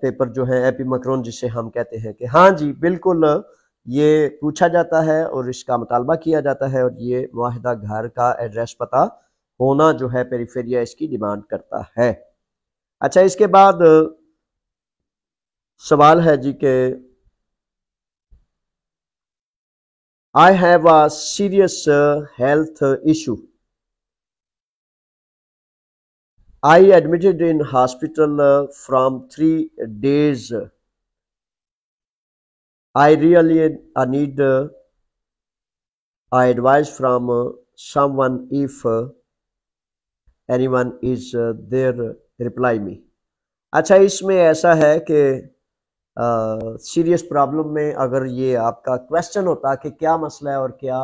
پیپر جو ہے ایپی مکرون جسے ہم کہتے ہیں، کہ ہاں جی بالکل یہ پوچھا جاتا ہے اور اس کا مطالبہ کیا جاتا ہے، اور یہ معاہدہ گھر کا ایڈریس پتہ ہونا جو ہے پیریفیریا اس کی ڈیمانڈ کرتا ہے۔ اچھا، اس کے بعد سوال ہے جی کہ I have a serious health issue. I admitted in hospital from 3 days. I really need advice from someone if anyone is there, reply me. اچھا، اس میں ایسا ہے کہ سیریس پرابلم میں اگر یہ آپ کا کویسچن ہوتا کہ کیا مسئلہ ہے اور کیا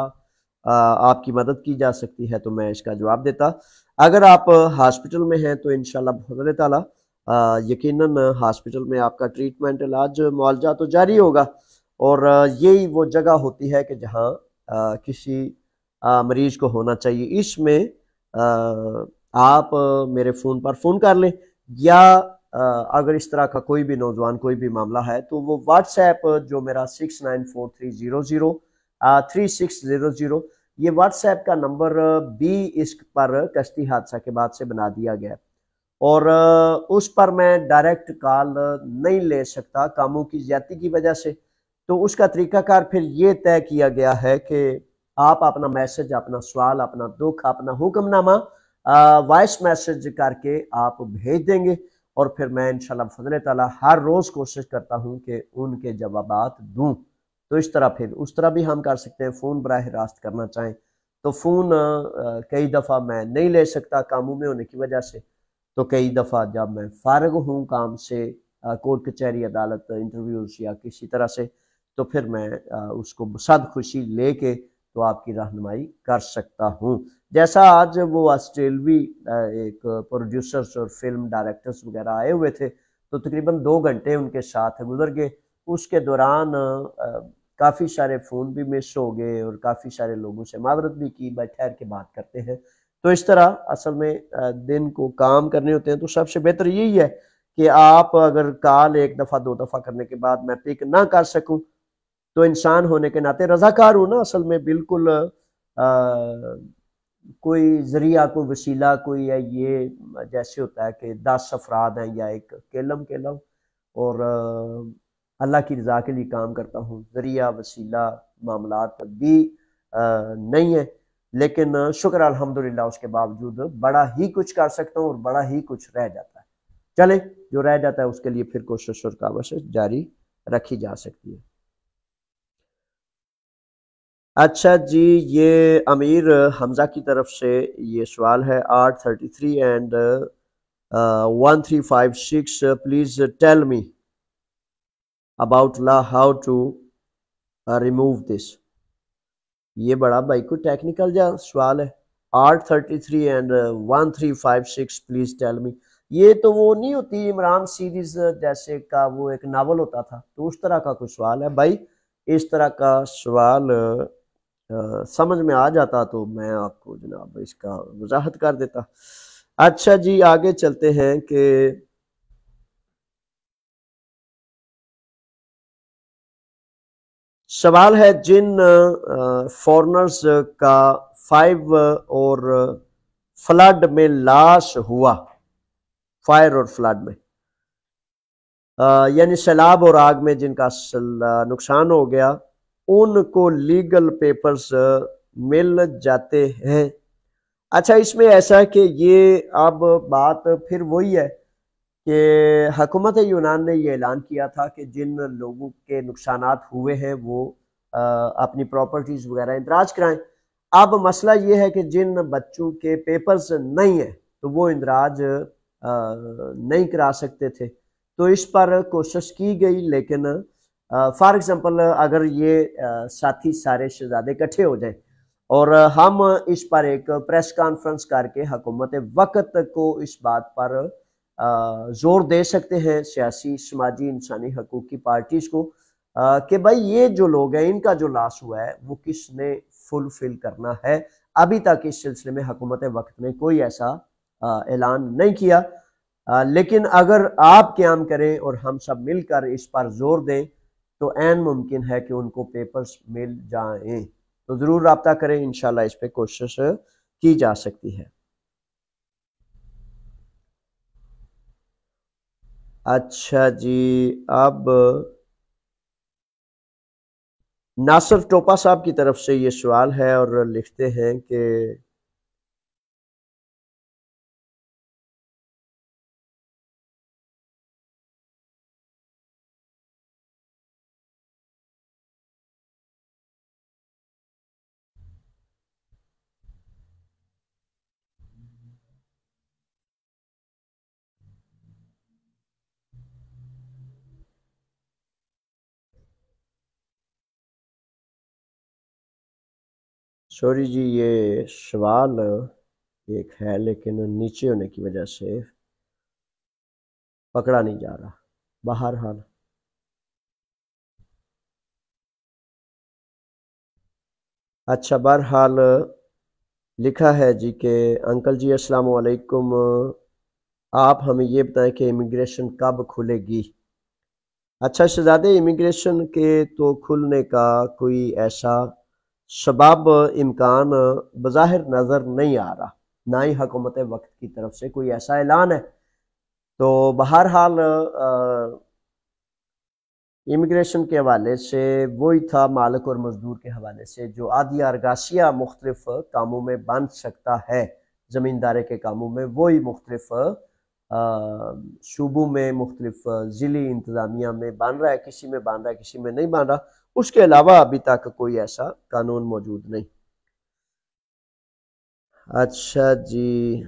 آپ کی مدد کی جا سکتی ہے تو میں اس کا جواب دیتا۔ اگر آپ ہاسپٹل میں ہیں تو انشاءاللہ بفضل تعالیٰ یقیناً ہاسپٹل میں آپ کا ٹریٹمنٹ، علاج، معالجہ تو جاری ہوگا، اور یہی وہ جگہ ہوتی ہے کہ جہاں کسی مریض کو ہونا چاہیے۔ اس میں آپ میرے فون پر فون کر لیں، یا اگر اس طرح کا کوئی بھی نوجوان کوئی بھی معاملہ ہے تو وہ واٹس ایپ جو میرا 6943003600 یہ واٹس ایپ کا نمبر بھی اس پر کشتی حادثہ کے بعد سے بنا دیا گیا، اور اس پر میں ڈائریکٹ کال نہیں لے سکتا کاموں کی زیادتی کی وجہ سے، تو اس کا طریقہ کار پھر یہ طے کیا گیا ہے کہ آپ اپنا میسج، اپنا سوال، اپنا دکھ، اپنا حکم نامہ وائس میسج کر کے آپ بھیج دیں گے، اور پھر میں انشاءاللہ بفضل تعالیٰ ہر روز کوشش کرتا ہوں کہ ان کے جوابات دوں۔ تو اس طرح پھر اس طرح بھی ہم کر سکتے ہیں، فون براہ راست کرنا چاہیں تو فون کئی دفعہ میں نہیں لے سکتا کاموں میں ہونے کی وجہ سے، تو کئی دفعہ جب میں فارغ ہوں کام سے، کورٹ کچہری، عدالت، انٹرویوز یا کسی طرح سے، تو پھر میں اس کو صد خوشی لے کے تو آپ کی رہنمائی کر سکتا ہوں۔ جیسا آج وہ آسٹریلوی ایک پروڈیوسرز اور فلم ڈائریکٹرز وغیرہ آئے ہوئے تھے، تو تقریباً 2 گھنٹے ان کے ساتھ گزر گئے، اس کے دوران کافی سارے فون بھی مس ہو گئے اور کافی سارے لوگوں سے معذرت بھی کی، بھائی ٹھہر کے بات کرتے ہیں۔ تو اس طرح اصل میں دن کو کام کرنے ہوتے ہیں، تو سب سے بہتر یہی ہے کہ آپ اگر کال 1 دفعہ 2 دفعہ کرنے کے بعد میں پک نہ کر سکوں تو انسان ہونے کے ناطے رضاکار ہوں نا، اصل میں بالکل کوئی ذریعہ، کوئی وسیلہ، کوئی ہے، یہ جیسے ہوتا ہے کہ 10 افراد ہیں یا ایک کیلم اور اللہ کی رضا کے لیے کام کرتا ہوں، ذریعہ وسیلہ معاملات بھی نہیں ہے، لیکن شکر الحمدللہ اس کے باوجود بڑا ہی کچھ کر سکتا ہوں اور بڑا ہی کچھ رہ جاتا ہے۔ چلے، جو رہ جاتا ہے اس کے لیے پھر کوشش اور کاوش جاری رکھی جا سکتی ہے۔ اچھا جی، یہ امیر حمزہ کی طرف سے یہ سوال ہے 833 and 1356 please tell me about law how to remove this. یہ بڑا بھائی کو ٹیکنیکل جا سوال ہے، 833 اینڈ 1356 پلیز ٹیل می۔ یہ تو وہ نہیں ہوتی عمران سیریز جیسے کا وہ ایک ناول ہوتا تھا، تو اس طرح کا کوئی سوال ہے بھائی، اس طرح کا سوال سمجھ میں آ جاتا تو میں آپ کو جناب اس کا وضاحت کر دیتا۔ اچھا جی، آگے چلتے ہیں کہ سوال ہے جن فورنرز کا 5 اور فلڈ میں لاس ہوا، فائر اور فلڈ میں، یعنی سیلاب اور آگ میں جن کا نقصان ہو گیا، ان کو لیگل پیپرز مل جاتے ہیں۔ اچھا، اس میں ایسا ہے کہ یہ اب بات پھر وہی ہے کہ حکومت یونان نے یہ اعلان کیا تھا کہ جن لوگوں کے نقصانات ہوئے ہیں وہ اپنی پراپرٹیز وغیرہ اندراج کرائیں۔ اب مسئلہ یہ ہے کہ جن بچوں کے پیپرز نہیں ہیں تو وہ اندراج نہیں کرا سکتے تھے، تو اس پر کوشش کی گئی، لیکن فار ایگزامپل اگر یہ ساتھی سارے شہزادے اکٹھے ہو جائیں اور ہم اس پر ایک پریس کانفرنس کر کے حکومت وقت کو اس بات پر زور دے سکتے ہیں، سیاسی، سماجی، انسانی حقوق کی پارٹیز کو، کہ بھائی یہ جو لوگ ہیں ان کا جو لاس ہوا ہے وہ کس نے فلفل کرنا ہے۔ ابھی تک اس سلسلے میں حکومت وقت نے کوئی ایسا اعلان نہیں کیا، لیکن اگر آپ قیام کریں اور ہم سب مل کر اس پر زور دیں تو عین ممکن ہے کہ ان کو پیپرز مل جائیں۔ تو ضرور رابطہ کریں، انشاءاللہ اس پہ کوشش کی جا سکتی ہے۔ اچھا جی، اب ناصر ٹوپا صاحب کی طرف سے یہ سوال ہے اور لکھتے ہیں کہ سوری جی، یہ سوال ایک ہے لیکن نیچے ہونے کی وجہ سے پکڑا نہیں جا رہا۔ بہرحال اچھا، بہرحال لکھا ہے جی کہ انکل جی السلام علیکم، آپ ہمیں یہ بتائیں کہ امیگریشن کب کھلے گی؟ اچھا شہزادے، امیگریشن کے تو کھلنے کا کوئی ایسا سبب امکان بظاہر نظر نہیں آ رہا، نہ ہی حکومت وقت کی طرف سے کوئی ایسا اعلان ہے۔ تو بہرحال امیگریشن کے حوالے سے وہی تھا مالک اور مزدور کے حوالے سے، جو عادی ارگاسیہ مختلف کاموں میں بن سکتا ہے، زمیندارے کے کاموں میں، وہی مختلف صوبوں میں، مختلف ضلعی انتظامیہ میں بن رہا ہے، کسی میں بن رہا ہے، کسی میں نہیں بن رہا۔ اس کے علاوہ ابھی تک کوئی ایسا قانون موجود نہیں۔ اچھا جی،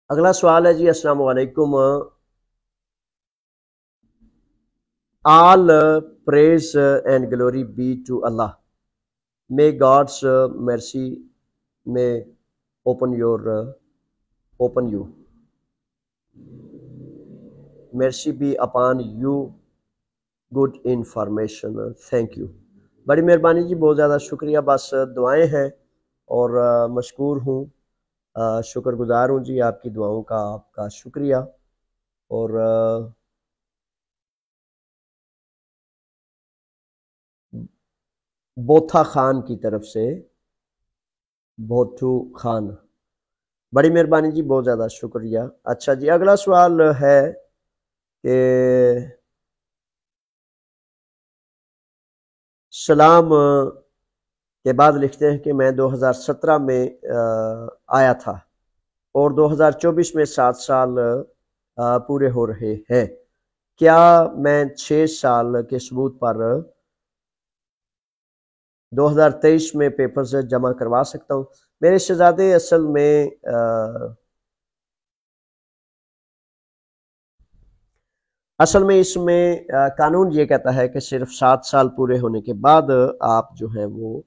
اگلا سوال ہے جی، السلام علیکم، all praise and glory be to Allah. May God's mercy may open you. Mercy be upon you. Good information. Thank you. بڑی مہربانی جی، بہت زیادہ شکریہ، بس دعائیں ہیں اور مشکور ہوں، شکر گزار ہوں جی آپ کی دعاؤں کا، آپ کا شکریہ۔ اور بوتھا خان کی طرف سے، بوتھو خان، بڑی مہربانی جی، بہت زیادہ شکریہ۔ اچھا جی، اگلا سوال ہے کہ سلام کے بعد لکھتے ہیں کہ میں 2017 میں آیا تھا اور 2024 میں 7 سال پورے ہو رہے ہیں، کیا میں 6 سال کے ثبوت پر 2023 میں پیپرز جمع کروا سکتا ہوں؟ میرے شہزادے، اصل میں اس میں قانون یہ کہتا ہے کہ صرف 7 سال پورے ہونے کے بعد آپ جو ہیں وہ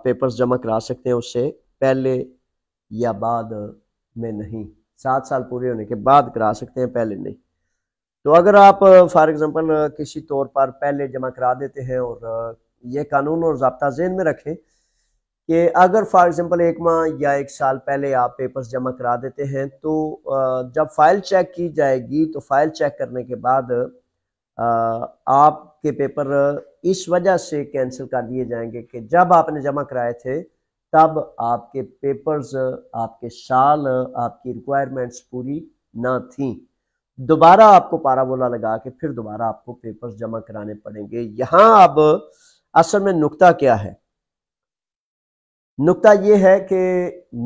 پیپرز جمع کرا سکتے ہیں، اس سے پہلے یا بعد میں نہیں۔ 7 سال پورے ہونے کے بعد کرا سکتے ہیں، پہلے نہیں۔ تو اگر آپ فار ایگزامپل کسی طور پر پہلے جمع کرا دیتے ہیں، اور یہ قانون اور ضابطہ ذہن میں رکھیں کہ اگر فار ایگزامپل 1 ماہ یا 1 سال پہلے آپ پیپرز جمع کرا دیتے ہیں تو جب فائل چیک کی جائے گی تو فائل چیک کرنے کے بعد آپ کے پیپر اس وجہ سے کینسل کر دیے جائیں گے کہ جب آپ نے جمع کرائے تھے تب آپ کے پیپرز، آپ کے سال، آپ کی ریکوائرمنٹس پوری نہ تھیں، دوبارہ آپ کو پارابولا لگا کے پھر دوبارہ آپ کو پیپرز جمع کرانے پڑیں گے۔ یہاں اب اصل میں نکتہ کیا ہے؟ نکتہ یہ ہے کہ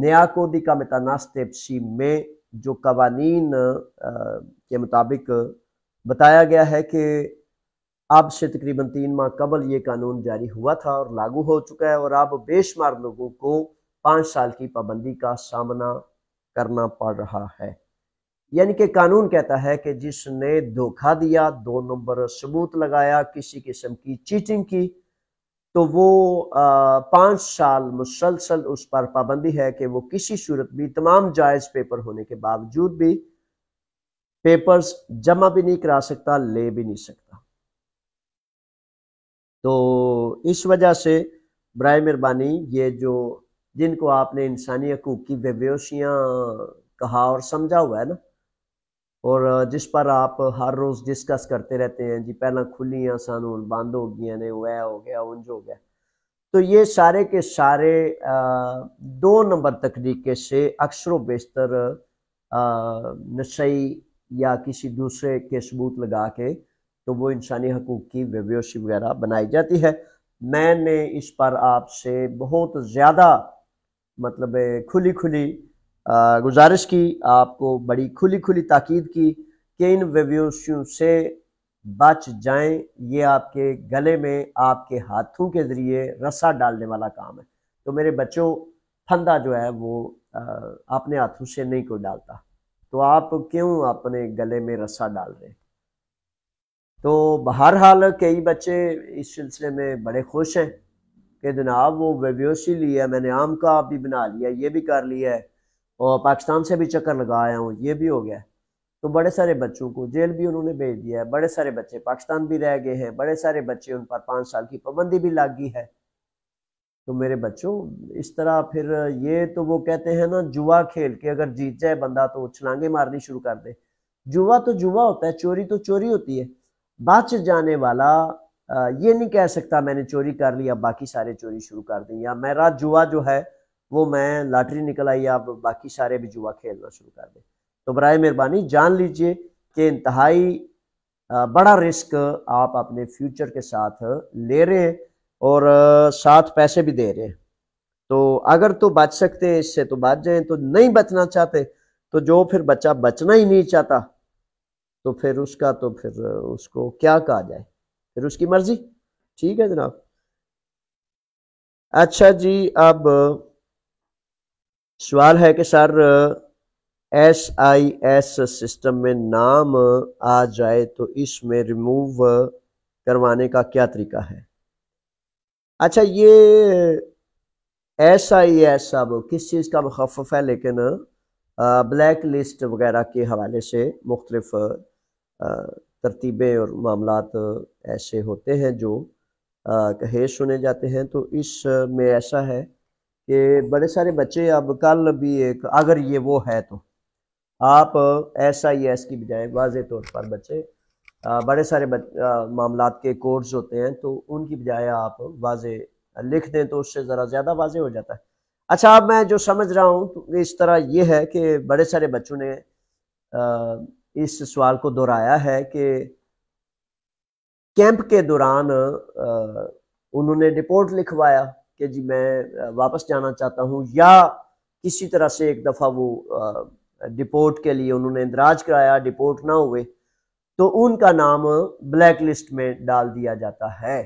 نیا کودیکا میتاناستیپسی میں جو قوانین کے مطابق بتایا گیا ہے کہ اب سے تقریباً 3 ماہ قبل یہ قانون جاری ہوا تھا اور لاگو ہو چکا ہے، اور اب بے شمار لوگوں کو 5 سال کی پابندی کا سامنا کرنا پڑ رہا ہے۔ یعنی کہ قانون کہتا ہے کہ جس نے دھوکہ دیا، 2 نمبر ثبوت لگایا، کسی قسم کی چیٹنگ کی، تو وہ 5 سال مسلسل اس پر پابندی ہے کہ وہ کسی صورت بھی تمام جائز پیپر ہونے کے باوجود بھی پیپرز جمع بھی نہیں کرا سکتا، لے بھی نہیں سکتا۔ تو اس وجہ سے برائے مہربانی یہ جو جن کو آپ نے انسانی حقوق کی بیوشیاں کہا اور سمجھا ہوا ہے نا، اور جس پر آپ ہر روز ڈسکس کرتے رہتے ہیں، جی پہلا کھلیاں سن ہن بند ہو گئی نے، وہ ہو گیا انج ہو گیا، تو یہ سارے کے سارے 2 نمبر طریقے سے اکثر و بیشتر نشئی یا کسی دوسرے کے ثبوت لگا کے تو وہ انسانی حقوق کی ویوشی وغیرہ بنائی جاتی ہے۔ میں نے اس پر آپ سے بہت زیادہ مطلب کھلی گزارش کی، آپ کو بڑی کھلی تاکید کی کہ ان ویوشیوں سے بچ جائیں، یہ آپ کے گلے میں آپ کے ہاتھوں کے ذریعے رسا ڈالنے والا کام ہے۔ تو میرے بچوں، پھندا جو ہے وہ اپنے ہاتھوں سے نہیں کوئی ڈالتا، تو آپ کیوں اپنے گلے میں رسا ڈال رہے ہیں؟ تو بہرحال کئی بچے اس سلسلے میں بڑے خوش ہیں کہ جناب وہ ویوشی لی ہے، میں نے آم کا بھی بنا لیا، یہ بھی کر لیا ہے، اور پاکستان سے بھی چکر لگایا ہوں، یہ بھی ہو گیا۔ تو بڑے سارے بچوں کو جیل بھی انہوں نے بھیج دیا ہے، بڑے سارے بچے پاکستان بھی رہ گئے ہیں، بڑے سارے بچے ان پر 5 سال کی پابندی بھی لگ گئی ہے۔ تو میرے بچوں، اس طرح پھر یہ تو وہ کہتے ہیں نا، جوا کھیل کے اگر جیت جائے بندہ تو چھلانگے مارنی شروع کر دے۔ جوا تو جوا ہوتا ہے، چوری تو چوری ہوتی ہے۔ بچ جانے والا یہ نہیں کہہ سکتا میں نے چوری کر لی اب باقی سارے چوری شروع کر دیں، یا میرا جوا جو ہے وہ میں لاٹری نکل آئی اب باقی سارے بھی جوا کھیلنا شروع کر دیں۔ تو برائے مہربانی جان لیجئے کہ انتہائی بڑا رسک آپ اپنے فیوچر کے ساتھ لے رہے ہیں اور ساتھ پیسے بھی دے رہے ہیں۔ تو اگر تو بچ سکتے ہیں اس سے تو بچ جائیں، تو نہیں بچنا چاہتے تو جو پھر بچہ بچنا ہی نہیں چاہتا تو پھر اس کا تو پھر اس کو کیا کہا جائے، پھر اس کی مرضی۔ ٹھیک ہے جناب۔ اچھا جی، اب سوال ہے کہ سر SIS سسٹم میں نام آ جائے تو اس میں ریموو کروانے کا کیا طریقہ ہے؟ اچھا، یہ SIS اب کس چیز کا مخفف ہے، لیکن بلیک لسٹ وغیرہ کے حوالے سے مختلف ترتیبیں اور معاملات ایسے ہوتے ہیں جو کہے سنے جاتے ہیں۔ تو اس میں ایسا ہے کہ بڑے سارے بچے اب کل بھی ایک، اگر یہ وہ ہے تو آپ SIS کی بجائے واضح طور پر بچے بڑے سارے معاملات کے کوڈز ہوتے ہیں تو ان کی بجائے آپ واضح لکھ دیں تو اس سے ذرا زیادہ واضح ہو جاتا ہے۔ اچھا، اب میں جو سمجھ رہا ہوں تو اس طرح یہ ہے کہ بڑے سارے بچوں نے اس سوال کو دہرایا ہے کہ کیمپ کے دوران انہوں نے رپورٹ لکھوایا کہ جی میں واپس جانا چاہتا ہوں، یا کسی طرح سے ایک دفعہ وہ ڈپورٹ کے لیے انہوں نے اندراج کرایا، ڈپورٹ نہ ہوئے تو ان کا نام بلیک لسٹ میں ڈال دیا جاتا ہے۔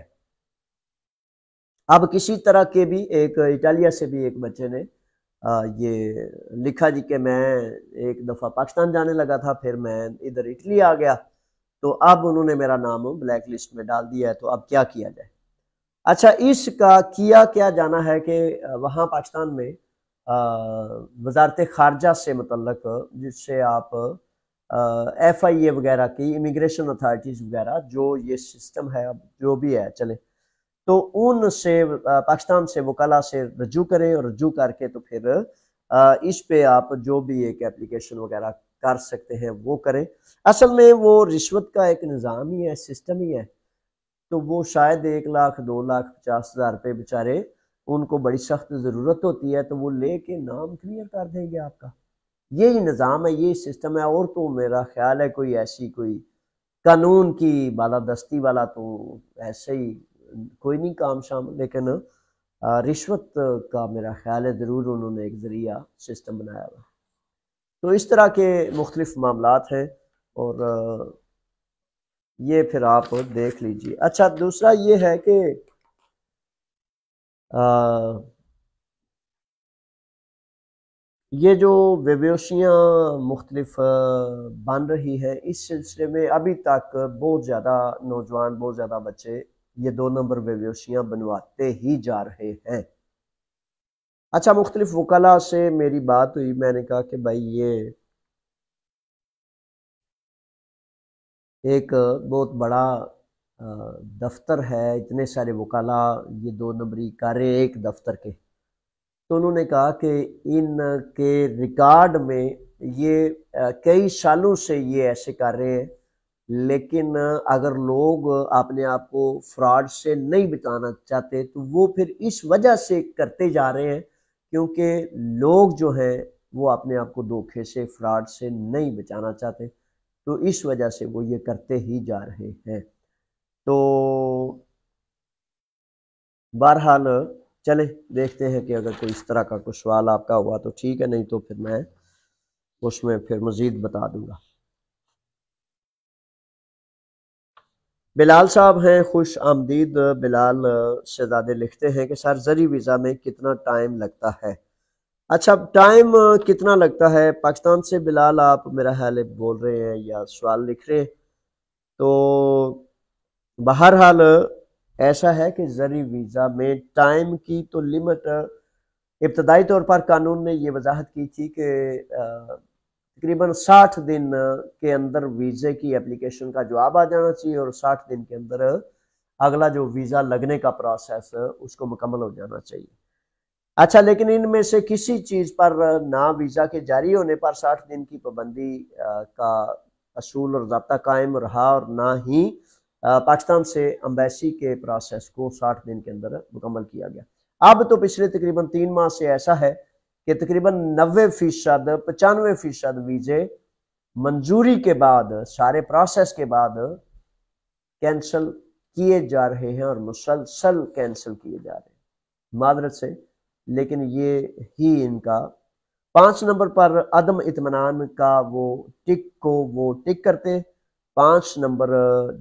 اب کسی طرح کے بھی ایک اٹالیا سے بھی ایک بچے نے یہ لکھا جی کہ میں ایک دفعہ پاکستان جانے لگا تھا، پھر میں ادھر اٹلی آ گیا تو اب انہوں نے میرا نام بلیک لسٹ میں ڈال دیا ہے، تو اب کیا کیا جائے؟ اچھا، اس کا کیا جانا ہے کہ وہاں پاکستان میں وزارت خارجہ سے متعلق، جس سے آپ FIA وغیرہ کی امیگریشن اتھارٹیز وغیرہ جو یہ سسٹم ہے اب جو بھی ہے چلے، تو ان سے پاکستان سے وکلا سے رجوع کریں، اور رجوع کر کے تو پھر اس پہ آپ جو بھی ایک اپلیکیشن وغیرہ کر سکتے ہیں وہ کریں۔ اصل میں وہ رشوت کا ایک نظام ہی ہے، سسٹم ہی ہے، تو وہ شاید 1 لاکھ 2 لاکھ 50,000 روپے بیچارے ان کو بڑی سخت ضرورت ہوتی ہے تو وہ لے کے نام کلیئر کر دیں گے آپ کا۔ یہی نظام ہے، یہی سسٹم ہے، اور تو میرا خیال ہے کوئی ایسی کوئی قانون کی بالادستی والا تو ایسے ہی کوئی نہیں کام شام، لیکن رشوت کا میرا خیال ہے ضرور انہوں نے ایک ذریعہ سسٹم بنایا ہوا۔ تو اس طرح کے مختلف معاملات ہیں اور یہ پھر آپ دیکھ لیجئے۔ اچھا، دوسرا یہ ہے کہ یہ جو ویویوشیاں مختلف بن رہی ہیں، اس سلسلے میں ابھی تک بہت زیادہ نوجوان، بہت زیادہ بچے یہ 2 نمبر ویویوشیاں بنواتے ہی جا رہے ہیں۔ اچھا، مختلف وکلاء سے میری بات ہوئی، میں نے کہا کہ بھائی یہ ایک بہت بڑا دفتر ہے، اتنے سارے وکلاء یہ 2 نمبری کر رہے ہیں ایک دفتر کے، تو انہوں نے کہا کہ ان کے ریکارڈ میں یہ کئی سالوں سے یہ ایسے کر رہے ہیں، لیکن اگر لوگ اپنے آپ کو فراڈ سے نہیں بچانا چاہتے تو وہ پھر اس وجہ سے کرتے جا رہے ہیں کیونکہ لوگ جو ہیں وہ اپنے آپ کو دھوکے سے، فراڈ سے نہیں بچانا چاہتے، تو اس وجہ سے وہ یہ کرتے ہی جا رہے ہیں۔ تو بہرحال چلیں دیکھتے ہیں کہ اگر کوئی اس طرح کا کوئی سوال آپ کا ہوا تو ٹھیک ہے، نہیں تو پھر میں اس میں پھر مزید بتا دوں گا۔ بلال صاحب ہیں، خوش آمدید۔ بلال شہزادے لکھتے ہیں کہ سر زرعی ویزا میں کتنا ٹائم لگتا ہے؟ اچھا، ٹائم کتنا لگتا ہے پاکستان سے بلال آپ میرا خیال ہے بول رہے ہیں یا سوال لکھ رہے ہیں، تو بہرحال ایسا ہے کہ زرعی ویزا میں ٹائم کی تو لمٹ ابتدائی طور پر قانون نے یہ وضاحت کی تھی کہ تقریباً 60 دن کے اندر ویزے کی اپلیکیشن کا جواب آ جانا چاہیے اور 60 دن کے اندر اگلا جو ویزا لگنے کا پروسیس اس کو مکمل ہو جانا چاہیے۔ اچھا، لیکن ان میں سے کسی چیز پر نہ ویزا کے جاری ہونے پر 60 دن کی پابندی کا اصول اور ضابطہ قائم رہا اور نہ ہی پاکستان سے امبیسی کے پروسیس کو 60 دن کے اندر مکمل کیا گیا۔ اب تو پچھلے تقریباً 3 ماہ سے ایسا ہے کہ تقریباً 90%، 95% ویزے منظوری کے بعد، سارے پروسیس کے بعد کینسل کیے جا رہے ہیں اور مسلسل کینسل کیے جا رہے ہیں معذرت سے، لیکن یہ ہی ان کا 5 نمبر پر عدم اطمینان کا وہ ٹک کرتے، 5 نمبر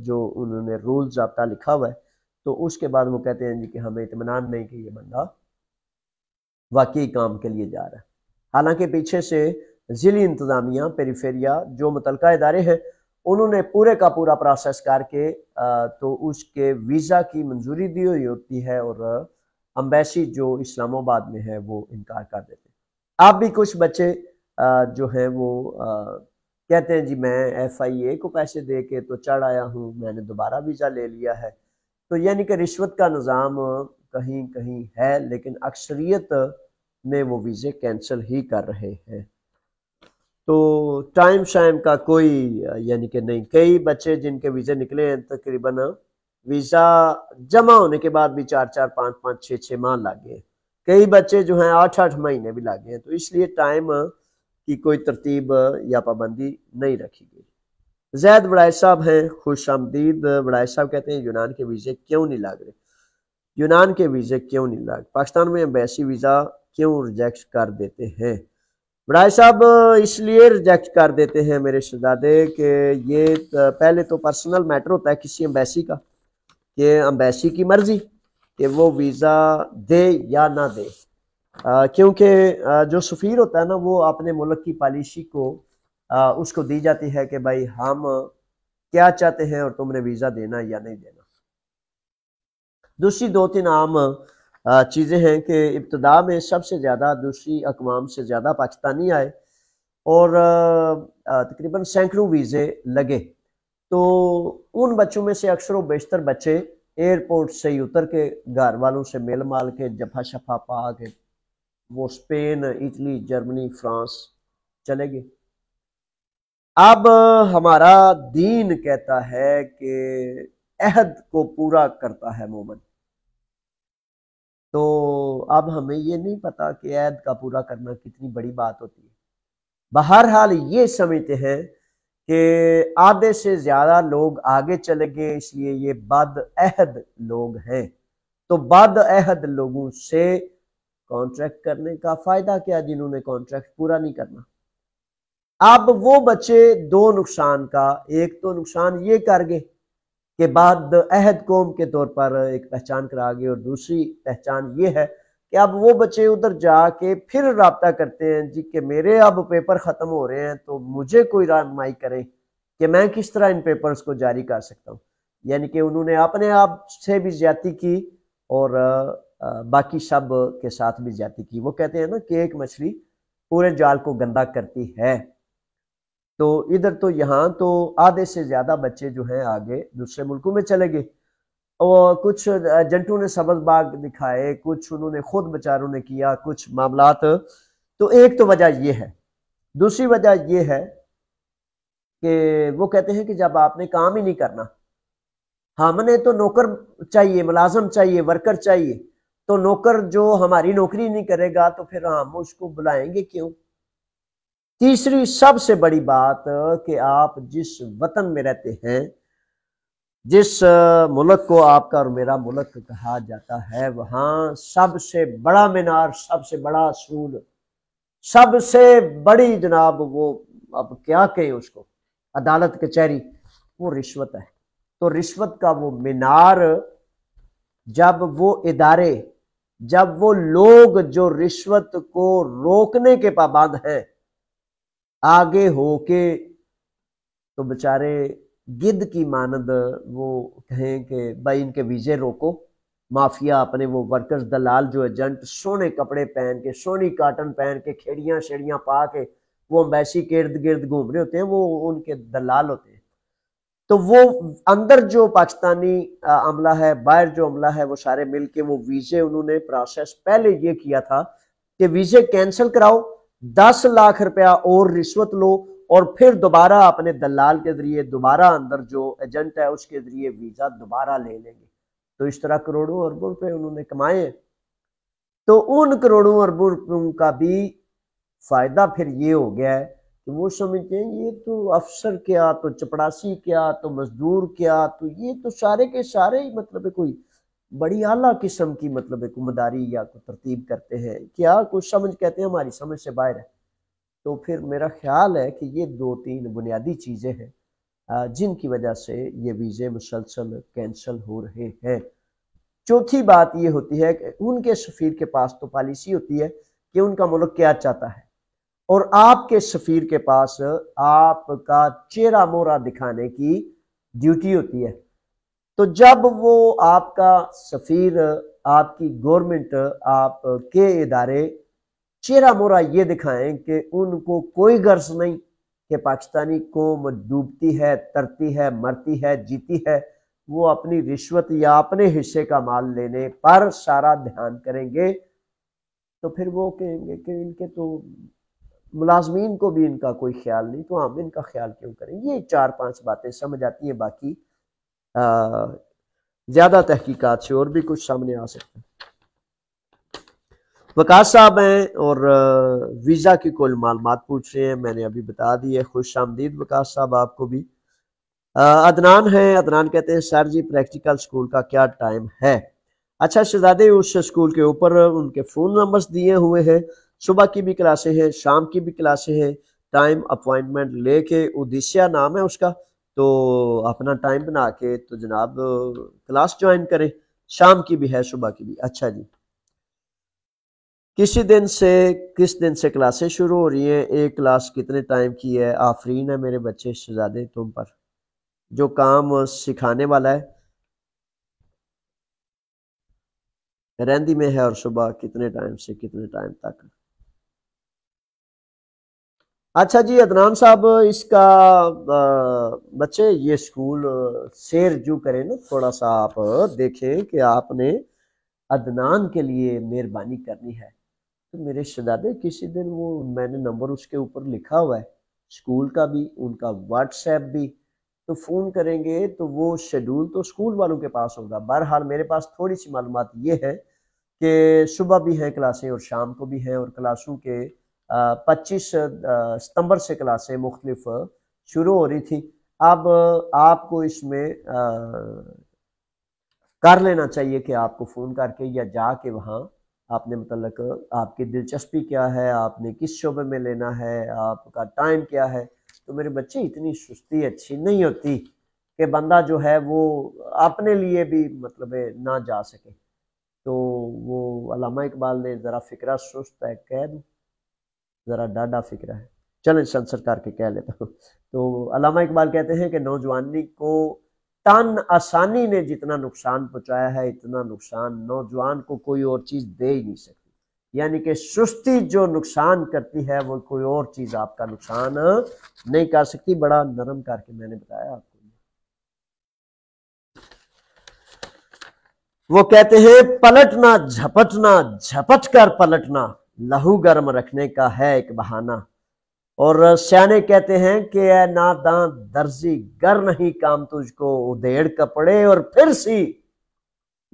جو انہوں نے رول ضابطہ لکھا ہوا ہے، تو اس کے بعد وہ کہتے ہیں جی کہ ہمیں اطمینان نہیں کہ یہ بندہ واقعی کام کے لیے جا رہا ہے۔ حالانکہ پیچھے سے ضلعی انتظامیہ پیریفیریا جو متعلقہ ادارے ہیں انہوں نے پورے کا پورا پروسیس کر کے تو اس کے ویزا کی منظوری دی ہوئی ہوتی ہے اور امبیسی جو اسلام آباد میں ہے وہ انکار کر دیتے ہیں۔ اب بھی کچھ بچے جو ہیں وہ کہتے ہیں جی میں ایف آئی اے کو پیسے دے کے تو چڑھ آیا ہوں، میں نے دوبارہ ویزا لے لیا ہے، تو یعنی کہ رشوت کا نظام کہیں کہیں ہے، لیکن اکثریت میں وہ ویزے کینسل ہی کر رہے ہیں۔ تو ٹائم شائم کا کوئی یعنی کہ نہیں، کئی بچے جن کے ویزے نکلے ہیں تقریباً ویزا جمع ہونے کے بعد بھی 4 5 6 ماہ لگ گئے، کئی بچے جو ہیں 8 مہینے بھی لگ گئے، تو اس لیے ٹائم کی کوئی ترتیب یا پابندی نہیں رکھی گئی۔ زید وڑائے صاحب ہیں، خوش آمدید۔ وڑائے صاحب کہتے ہیں یونان کے ویزے کیوں نہیں لگ رہے؟ یونان کے ویزے کیوں نہیں لگ؟ پاکستان میں امبیسی ویزا کیوں ریجیکٹ کر دیتے ہیں؟ وڑائے صاحب اس لیے ریجیکٹ کر دیتے ہیں میرے شہزادے کہ یہ پہلے تو پرسنل میٹر ہوتا ہے کسی امبیسی کا، کہ امبیسی کی مرضی کہ وہ ویزا دے یا نہ دے، کیونکہ جو سفیر ہوتا ہے نا وہ اپنے ملک کی پالیسی کو اس کو دی جاتی ہے کہ بھائی ہم کیا چاہتے ہیں اور تم نے ویزا دینا یا نہیں دینا۔ دوسری 2-3 عام چیزیں ہیں کہ ابتدا میں سب سے زیادہ دوسری اقوام سے زیادہ پاکستانی آئے اور تقریباً سینکڑوں ویزے لگے، تو ان بچوں میں سے اکثر و بیشتر بچے ایئرپورٹ سے ہی اتر کے گھر والوں سے مل مال کے جفا شفا پا کے وہ اسپین، اٹلی، جرمنی، فرانس چلے گئے۔ اب ہمارا دین کہتا ہے کہ عہد کو پورا کرتا ہے مومن، تو اب ہمیں یہ نہیں پتا کہ عہد کا پورا کرنا کتنی بڑی بات ہوتی ہے۔ بہرحال یہ سمجھتے ہیں کہ آدھے سے زیادہ لوگ آگے چلے گئے اس لیے یہ بد عہد لوگ ہیں، تو بد عہد لوگوں سے کانٹریکٹ کرنے کا فائدہ کیا جنہوں نے کانٹریکٹ پورا نہیں کرنا۔ اب وہ بچے 2 نقصان کا، ایک تو نقصان یہ کر گئے کہ بعد عہد قوم کے طور پر ایک پہچان کرا گئے، اور دوسری پہچان یہ ہے کہ اب وہ بچے ادھر جا کے پھر رابطہ کرتے ہیں جی کہ میرے اب پیپر ختم ہو رہے ہیں تو مجھے کوئی رہنمائی کرے کہ میں کس طرح ان پیپرز کو جاری کر سکتا ہوں. یعنی کہ انہوں نے اپنے آپ سے بھی زیادتی کی اور باقی سب کے ساتھ بھی زیادتی کی. وہ کہتے ہیں نا کہ ایک مچھلی پورے جال کو گندا کرتی ہے. تو ادھر تو یہاں تو آدھے سے زیادہ بچے جو ہیں آگے دوسرے ملکوں میں چلے گئے اور کچھ ایجنٹوں نے سبز باغ دکھائے, کچھ انہوں نے خود بیچاروں نے کیا کچھ معاملات. تو ایک تو وجہ یہ ہے. دوسری وجہ یہ ہے کہ وہ کہتے ہیں کہ جب آپ نے کام ہی نہیں کرنا, ہم نے تو نوکر چاہیے, ملازم چاہیے, ورکر چاہیے, تو نوکر جو ہماری نوکری نہیں کرے گا تو پھر ہم اس کو بلائیں گے کیوں. تیسری سب سے بڑی بات کہ آپ جس وطن میں رہتے ہیں, جس ملک کو آپ کا اور میرا ملک کہا جاتا ہے, وہاں سب سے بڑا مینار, سب سے بڑا اصول, سب سے بڑی جناب وہ اب کیا کہیں اس کو, عدالت کچہری, وہ رشوت ہے. تو رشوت کا وہ مینار, جب وہ ادارے, جب وہ لوگ جو رشوت کو روکنے کے پابند ہیں آگے ہو کے, تو بچارے گدھ کی مانند وہ کہیں کہ بھائی ان کے ویزے روکو. مافیا اپنے وہ ورکرز دلال جو ایجنٹ سونے کپڑے پہن کے, سونی کاٹن پہن کے, کھیڑیاں شیڑیاں پا کے وہ امبیسی کے ارد گرد گھوم رہے ہوتے ہیں, وہ ان کے دلال ہوتے ہیں. تو وہ اندر جو پاکستانی عملہ ہے, باہر جو عملہ ہے, وہ سارے مل کے وہ ویزے انہوں نے پروسیس پہلے یہ کیا تھا کہ ویزے کینسل کراؤ, 10 لاکھ روپیہ اور رشوت لو, اور پھر دوبارہ اپنے دلال کے ذریعے دوبارہ اندر جو ایجنٹ ہے اس کے ذریعے ویزا دوبارہ لے لیں گے. تو اس طرح کروڑوں اربوں روپے انہوں نے کمائے ہیں. تو ان کروڑوں اربوں روپوں کا بھی فائدہ پھر یہ ہو گیا ہے کہ وہ سمجھتے ہیں یہ تو افسر کیا, تو چپڑاسی کیا, تو مزدور کیا, تو یہ تو سارے کے سارے ہی مطلب کوئی بڑی اعلیٰ قسم کی مطلب مداری یا کوئی ترتیب کرتے ہیں. کیا کچھ سمجھ کہتے ہیں ہماری سمجھ سے باہر ہے. تو پھر میرا خیال ہے کہ یہ 2-3 بنیادی چیزیں ہیں جن کی وجہ سے یہ ویزے مسلسل کینسل ہو رہے ہیں. چوتھی بات یہ ہوتی ہے کہ ان کے سفیر کے پاس تو پالیسی ہوتی ہے کہ ان کا ملک کیا چاہتا ہے, اور آپ کے سفیر کے پاس آپ کا چہرہ مہرہ دکھانے کی ڈیوٹی ہوتی ہے. تو جب وہ آپ کا سفیر, آپ کی گورنمنٹ, آپ کے ادارے چہرہ مہرہ یہ دکھائیں کہ ان کو کوئی غرض نہیں کہ پاکستانی قوم ڈوبتی ہے, ترتی ہے, مرتی ہے, جیتی ہے, وہ اپنی رشوت یا اپنے حصے کا مال لینے پر سارا دھیان کریں گے, تو پھر وہ کہیں گے کہ ان کے تو ملازمین کو بھی ان کا کوئی خیال نہیں, تو ہم ان کا خیال کیوں کریں. یہ 4-5 باتیں سمجھ آتی ہیں. باقی زیادہ تحقیقات سے اور بھی کچھ سامنے آ سکتے ہیں. وقاص صاحب ہیں اور ویزا کی کل معلومات پوچھ رہے ہیں, میں نے ابھی بتا دی ہے. خوش آمدید وقاص صاحب آپ کو بھی. عدنان ہیں, عدنان کہتے ہیں سر جی پریکٹیکل سکول کا کیا ٹائم ہے. اچھا شہزادے, اس سکول کے اوپر ان کے فون نمبرز دیے ہوئے ہیں, صبح کی بھی کلاسیں ہیں, شام کی بھی کلاسیں ہیں. ٹائم اپوائنٹمنٹ لے کے, ادیسیا نام ہے اس کا, تو اپنا ٹائم بنا کے تو جناب کلاس جوائن کریں. شام کی بھی ہے, صبح کی بھی. اچھا جی, کس دن سے کلاسیں شروع ہو رہی ہیں, ایک کلاس کتنے ٹائم کی ہے. آفرین ہے میرے بچے شہزادے تم پر, جو کام سکھانے والا ہے رہندی میں ہے, اور صبح کتنے ٹائم سے کتنے ٹائم تک. اچھا جی عدنان صاحب, اس کا بچے یہ سکول سیر جو کریں نا, تھوڑا سا آپ دیکھیں کہ آپ نے عدنان کے لیے مہربانی کرنی ہے. تو میرے شہزادے کسی دن وہ میں نے نمبر اس کے اوپر لکھا ہوا ہے سکول کا بھی, ان کا واٹس ایپ بھی, تو فون کریں گے تو وہ شیڈول تو سکول والوں کے پاس ہوگا. بہرحال میرے پاس تھوڑی سی معلومات یہ ہے کہ صبح بھی ہیں کلاسیں اور شام کو بھی ہیں, اور کلاسوں کے 25 ستمبر سے کلاسیں مختلف شروع ہو رہی تھی. اب آپ کو اس میں کر لینا چاہیے کہ آپ کو فون کر کے یا جا کے وہاں آپ نے متعلق آپ کی دلچسپی کیا ہے, آپ نے کس شعبے میں لینا ہے, آپ کا ٹائم کیا ہے. تو میرے بچے اتنی سستی اچھی نہیں ہوتی کہ بندہ جو ہے وہ اپنے لیے بھی مطلب نہ جا سکے. تو وہ علامہ اقبال نے ذرا فکرہ سست ہے، کہہ دوں ذرا ڈاڈا فکرہ ہے، چلیں سنسر کر کے کہہ لیتا ہوں۔ تو علامہ اقبال کہتے ہیں کہ نوجوانی کو تن آسانی نے جتنا نقصان پہنچایا ہے اتنا نقصان نوجوان کو کوئی اور چیز دے ہی نہیں سکتی، یعنی کہ سستی جو نقصان کرتی ہے وہ کوئی اور چیز آپ کا نقصان نہیں کر سکتی۔ بڑا نرم کر کے میں نے بتایا آپ کو۔ وہ کہتے ہیں پلٹنا جھپٹنا جھپٹ کر پلٹنا لہو گرم رکھنے کا ہے ایک بہانہ، اور سیانے کہتے ہیں کہ اے ناداں درزی گر نہیں کام تجھ کو ادھیڑ کپڑے اور پھر سی۔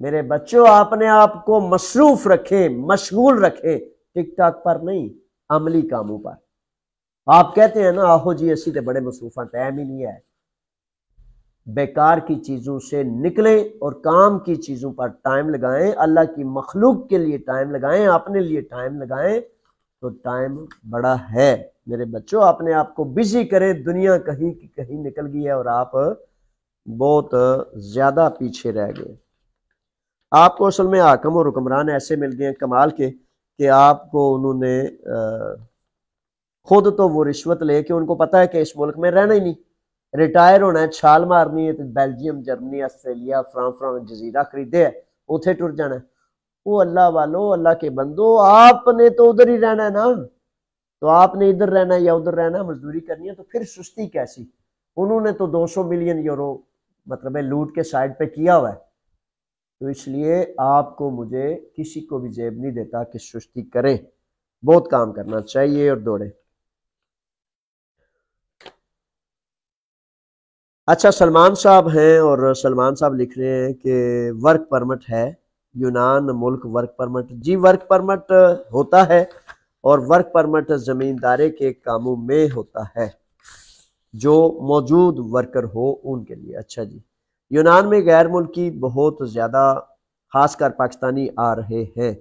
میرے بچوں آپ نے آپ کو مصروف رکھیں، مشغول رکھیں، ٹک ٹاک پر نہیں، عملی کاموں پر۔ آپ کہتے ہیں نا آہو جی اسی تے بڑے مصروف ہیں، ٹائم ہی نہیں ہے۔ بیکار کی چیزوں سے نکلیں اور کام کی چیزوں پر ٹائم لگائیں، اللہ کی مخلوق کے لیے ٹائم لگائیں، اپنے لیے ٹائم لگائیں تو ٹائم بڑا ہے۔ میرے بچوں اپنے آپ کو بزی کریں، دنیا کہیں کی کہیں نکل گئی ہے اور آپ بہت زیادہ پیچھے رہ گئے۔ آپ کو اصل میں حاکم اور حکمران ایسے مل گئے ہیں کمال کے کہ آپ کو انہوں نے خود تو وہ رشوت لے کے ان کو پتا ہے کہ اس ملک میں رہنا ہی نہیں، ریٹائر ہونا ہے، چھال مارنی ہے تو بیلجیم، جرمنی، آسٹریلیا، فرانس جزیرہ خریدے ہے اتھے ٹر جانا ہے۔ وہ اللہ والو، اللہ کے بندو، آپ نے تو ادھر ہی رہنا ہے نا، تو آپ نے ادھر رہنا ہے یا ادھر رہنا ہے، مزدوری کرنی ہے، تو پھر سستی کیسی؟ انہوں نے تو 200 ملین یورو مطلب ہے لوٹ کے سائڈ پہ کیا ہوا ہے۔ تو اس لیے آپ کو مجھے کسی کو بھی زیب نہیں دیتا کہ سستی کریں، بہت کام کرنا چاہیے اور دوڑے۔ اچھا سلمان صاحب ہیں اور سلمان صاحب لکھ رہے ہیں کہ ورک پرمٹ ہے یونان ملک، ورک پرمٹ جی ورک پرمٹ ہوتا ہے، اور ورک پرمٹ زمیندارے کے کاموں میں ہوتا ہے جو موجود ورکر ہو ان کے لیے۔ اچھا جی، یونان میں غیر ملکی بہت زیادہ خاص کر پاکستانی آ رہے ہیں،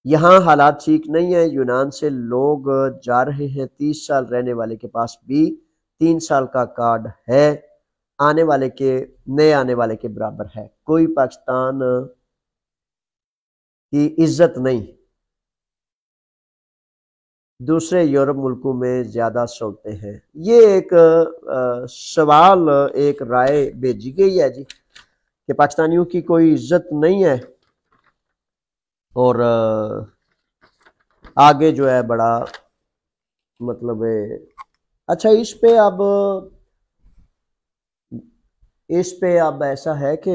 یہاں حالات ٹھیک نہیں ہیں، یونان سے لوگ جا رہے ہیں، 30 سال رہنے والے کے پاس بھی 3 سال کا کارڈ ہے، آنے والے کے نئے آنے والے کے برابر ہے، کوئی پاکستان کی عزت نہیں، دوسرے یورپ ملکوں میں زیادہ سہولتیں ہیں۔ یہ ایک سوال ایک رائے بھیجی گئی ہے جی کہ پاکستانیوں کی کوئی عزت نہیں ہے، اور آگے جو ہے بڑا مطلب ہے۔ اچھا اس پہ اب ایسا ہے کہ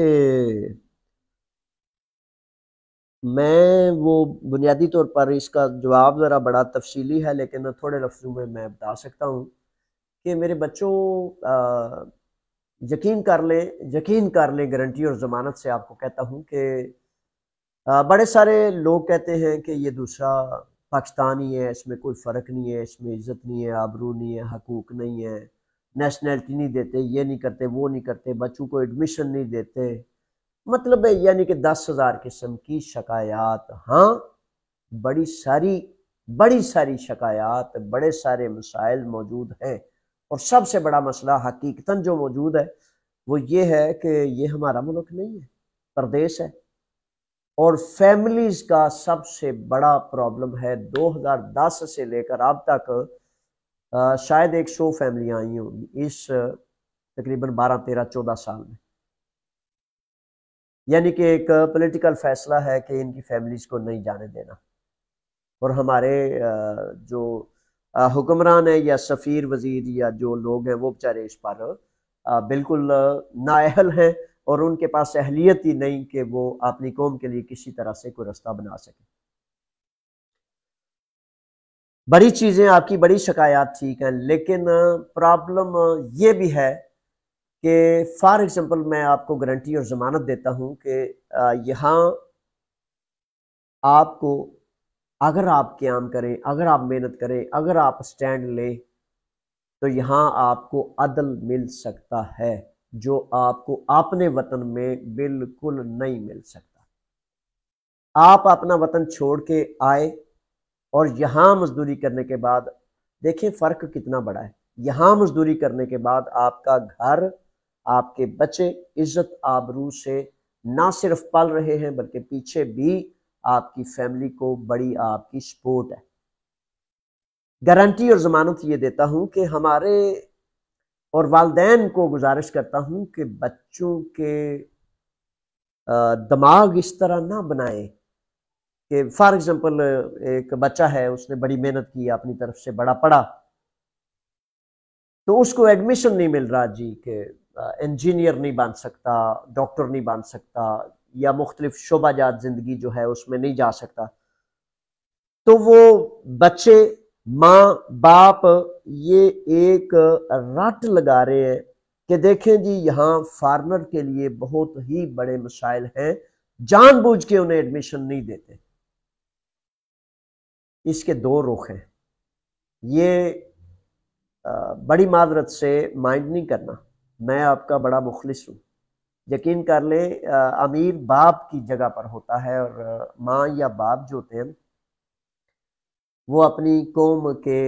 میں وہ بنیادی طور پر اس کا جواب ذرا بڑا تفصیلی ہے، لیکن تھوڑے لفظوں میں بتا سکتا ہوں کہ میرے بچوں یقین کر لیں گارنٹی اور ضمانت سے آپ کو کہتا ہوں کہ بڑے سارے لوگ کہتے ہیں کہ یہ دوسرا پاکستان ہی ہے، اس میں کوئی فرق نہیں ہے، اس میں عزت نہیں ہے، آبرو نہیں ہے، حقوق نہیں ہے، نیشنلٹی نہیں دیتے، یہ نہیں کرتے، وہ نہیں کرتے، بچوں کو ایڈمیشن نہیں دیتے، مطلب ہے یعنی کہ 10,000 قسم کی شکایات۔ ہاں بڑی ساری شکایات، بڑے سارے مسائل موجود ہیں، اور سب سے بڑا مسئلہ حقیقتاً جو موجود ہے وہ یہ ہے کہ یہ ہمارا ملک نہیں ہے، پردیس ہے، اور فیملیز کا سب سے بڑا پرابلم ہے۔ 2010 سے لے کر اب تک شاید 100 فیملیاں آئی ہوں گی اس تقریباً 12-13-14 سال میں، یعنی کہ ایک پولیٹیکل فیصلہ ہے کہ ان کی فیملیز کو نہیں جانے دینا، اور ہمارے جو حکمران ہیں یا سفیر وزیر یا جو لوگ ہیں وہ بیچارے اس پر بالکل نااہل ہیں، اور ان کے پاس اہلیت ہی نہیں کہ وہ اپنی قوم کے لیے کسی طرح سے کوئی رستہ بنا سکے۔ بڑی چیزیں آپ کی بڑی شکایات ٹھیک ہیں، لیکن پرابلم یہ بھی ہے کہ فار ایگزامپل میں آپ کو گارنٹی اور ضمانت دیتا ہوں کہ یہاں آپ کو اگر آپ قیام کریں، اگر آپ محنت کریں، اگر آپ سٹینڈ لیں تو یہاں آپ کو عدل مل سکتا ہے جو آپ کو اپنے وطن میں بالکل نہیں مل سکتا۔ آپ اپنا وطن چھوڑ کے آئے اور یہاں مزدوری کرنے کے بعد دیکھیں فرق کتنا بڑا ہے، یہاں مزدوری کرنے کے بعد آپ کا گھر، آپ کے بچے عزت آبرو سے نہ صرف پل رہے ہیں بلکہ پیچھے بھی آپ کی فیملی کو بڑی آپ کی سپورٹ ہے۔ گارنٹی اور ضمانت یہ دیتا ہوں کہ ہمارے اور والدین کو گزارش کرتا ہوں کہ بچوں کے دماغ اس طرح نہ بنائیں کہ فار ایگزامپل ایک بچہ ہے، اس نے بڑی محنت کی، اپنی طرف سے بڑا پڑھا، تو اس کو ایڈمیشن نہیں مل رہا جی کہ انجینئر نہیں بن سکتا، ڈاکٹر نہیں بن سکتا، یا مختلف شعبہ جات زندگی جو ہے اس میں نہیں جا سکتا، تو وہ بچے، ماں باپ یہ ایک رٹ لگا رہے ہیں کہ دیکھیں جی یہاں فارنر کے لیے بہت ہی بڑے مسائل ہیں، جان بوجھ کے انہیں ایڈمیشن نہیں دیتے۔ اس کے دو رخ ہیں، یہ بڑی معذرت سے مائنڈ نہیں کرنا، میں آپ کا بڑا مخلص ہوں، یقین کر لیں امیر باپ کی جگہ پر ہوتا ہے، اور ماں یا باپ جو ہوتے ہیں وہ اپنی قوم کے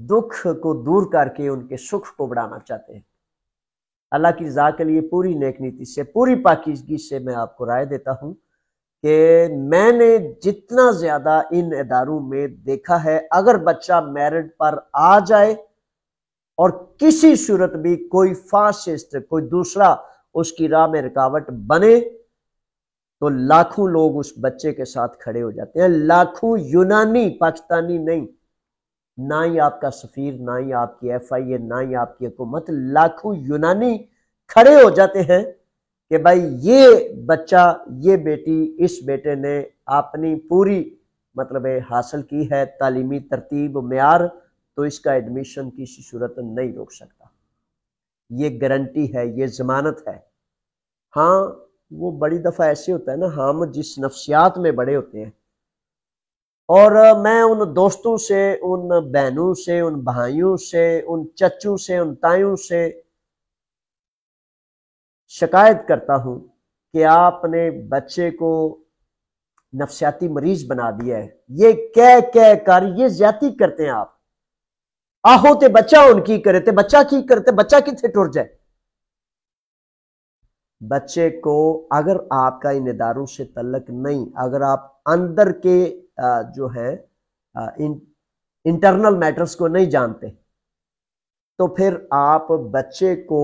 دکھ کو دور کر کے ان کے سکھ کو بڑھانا چاہتے ہیں۔ اللہ کی رضا کے لیے پوری نیک نیتی سے، پوری پاکیزگی سے میں آپ کو رائے دیتا ہوں کہ میں نے جتنا زیادہ ان اداروں میں دیکھا ہے، اگر بچہ میرٹ پر آ جائے اور کسی صورت بھی کوئی فاسسٹ، کوئی دوسرا اس کی راہ میں رکاوٹ بنے، تو لاکھوں لوگ اس بچے کے ساتھ کھڑے ہو جاتے ہیں، لاکھوں یونانی، پاکستانی نہیں، نہ ہی آپ کا سفیر، نہ ہی آپ کی ایف آئی اے، نہ ہی آپ کی حکومت، لاکھوں یونانی کھڑے ہو جاتے ہیں کہ بھائی یہ بچہ، یہ بیٹی، اس بیٹے نے اپنی پوری مطلب حاصل کی ہے تعلیمی ترتیب معیار، تو اس کا ایڈمیشن کسی صورت نہیں روک سکتا۔ یہ گارنٹی ہے، یہ ضمانت ہے۔ ہاں وہ بڑی دفعہ ایسے ہوتا ہے نا، ہم جس نفسیات میں بڑے ہوتے ہیں، اور میں ان دوستوں سے، ان بہنوں سے، ان بھائیوں سے، ان چچوں سے، ان تائیوں سے شکایت کرتا ہوں کہ آپ نے بچے کو نفسیاتی مریض بنا دیا ہے، یہ کہہ کر یہ زیادتی کرتے ہیں آپ۔ آہو تے بچہ ان کی کرے تے بچہ کی کرتے، بچہ کتنے ٹر جائے۔ بچے کو اگر آپ کا ان اداروں سے تعلق نہیں، اگر آپ اندر کے جو ہے انٹرنل میٹرز کو نہیں جانتے، تو پھر آپ بچے کو،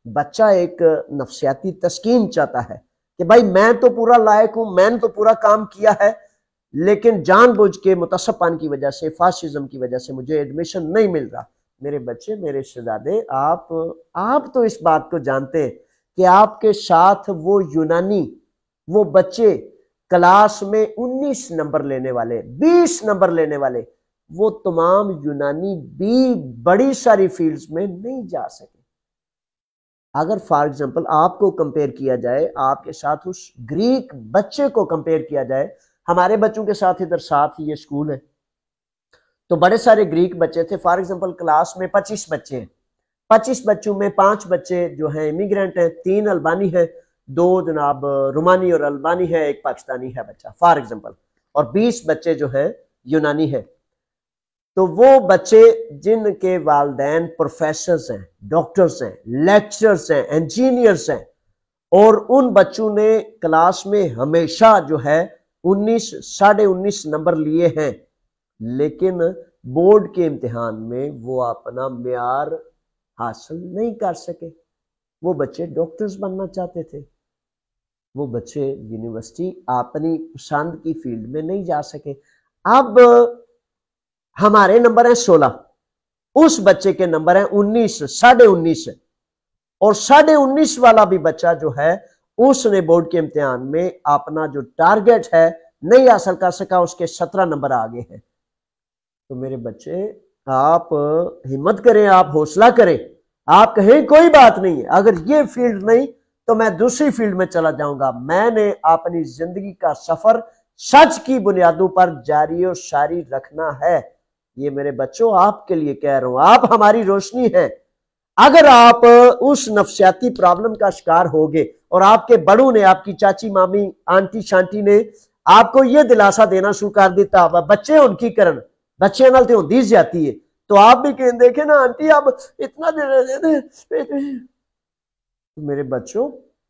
بچہ ایک نفسیاتی تسکین چاہتا ہے کہ بھائی میں تو پورا لائق ہوں، میں نے تو پورا کام کیا ہے، لیکن جان بوجھ کے متعصب پن کی وجہ سے، فاشزم کی وجہ سے مجھے ایڈمیشن نہیں مل رہا۔ میرے بچے، میرے شہزادے، آپ تو اس بات کو جانتے ہیں کہ آپ کے ساتھ وہ یونانی، وہ بچے کلاس میں 19 نمبر لینے والے، 20 نمبر لینے والے، وہ تمام یونانی بھی بڑی ساری فیلڈز میں نہیں جا سکے۔ اگر فار ایگزامپل آپ کو کمپیئر کیا جائے، آپ کے ساتھ اس گریک بچے کو کمپیئر کیا جائے، ہمارے بچوں کے ساتھ ادھر ساتھ یہ سکول ہے، تو بڑے سارے گریک بچے تھے، فار ایگزامپل کلاس میں 25 بچے ہیں، 25 بچوں میں 5 بچے جو ہیں امیگرینٹ ہیں، 3 البانی ہیں، 2 جناب رومانی اور البانی ہے، 1 پاکستانی ہے بچہ فار ایگزامپل، اور 20 بچے جو ہیں یونانی ہے۔ تو وہ بچے جن کے والدین پروفیسرز ہیں، ڈاکٹرز ہیں، لیکچرز ہیں، انجینئرز ہیں، اور ان بچوں نے کلاس میں ہمیشہ جو ہے 19 نمبر لیے ہیں، لیکن بورڈ کے امتحان میں وہ اپنا معیار حاصل نہیں کر سکے۔ وہ بچے ڈاکٹرز بننا چاہتے تھے، وہ بچے یونیورسٹی اپنی پسند کی فیلڈ میں نہیں جا سکے۔ اب ہمارے نمبر ہیں 16، اس بچے کے نمبر ہیں 19 اور 19.5 والا بھی بچہ جو ہے اس نے بورڈ کے امتحان میں اپنا جو ٹارگٹ ہے نہیں حاصل کر سکا، اس کے 17 نمبر آگے ہیں۔ تو میرے بچے، آپ ہمت کریں، آپ حوصلہ کریں، آپ کہیں کوئی بات نہیں ہے، اگر یہ فیلڈ نہیں تو میں دوسری فیلڈ میں چلا جاؤں گا۔ میں نے اپنی زندگی کا سفر سچ کی بنیادوں پر جاری و ساری رکھنا ہے۔ یہ میرے بچوں آپ کے لیے کہہ رہا ہوں، آپ ہماری روشنی ہیں۔ اگر آپ اس نفسیاتی پرابلم کا شکار ہوگے اور آپ کے بڑوں نے، آپ کی چاچی، مامی، آنٹی شانٹی نے آپ کو یہ دلاسا دینا شروع کر دیتا بچے ان کی کرن، بچے نال تے ہوندی زیادتی ہے، تو آپ بھی کہیں دیکھیں نا آنٹی آپ اتنا دے دے۔ میرے بچوں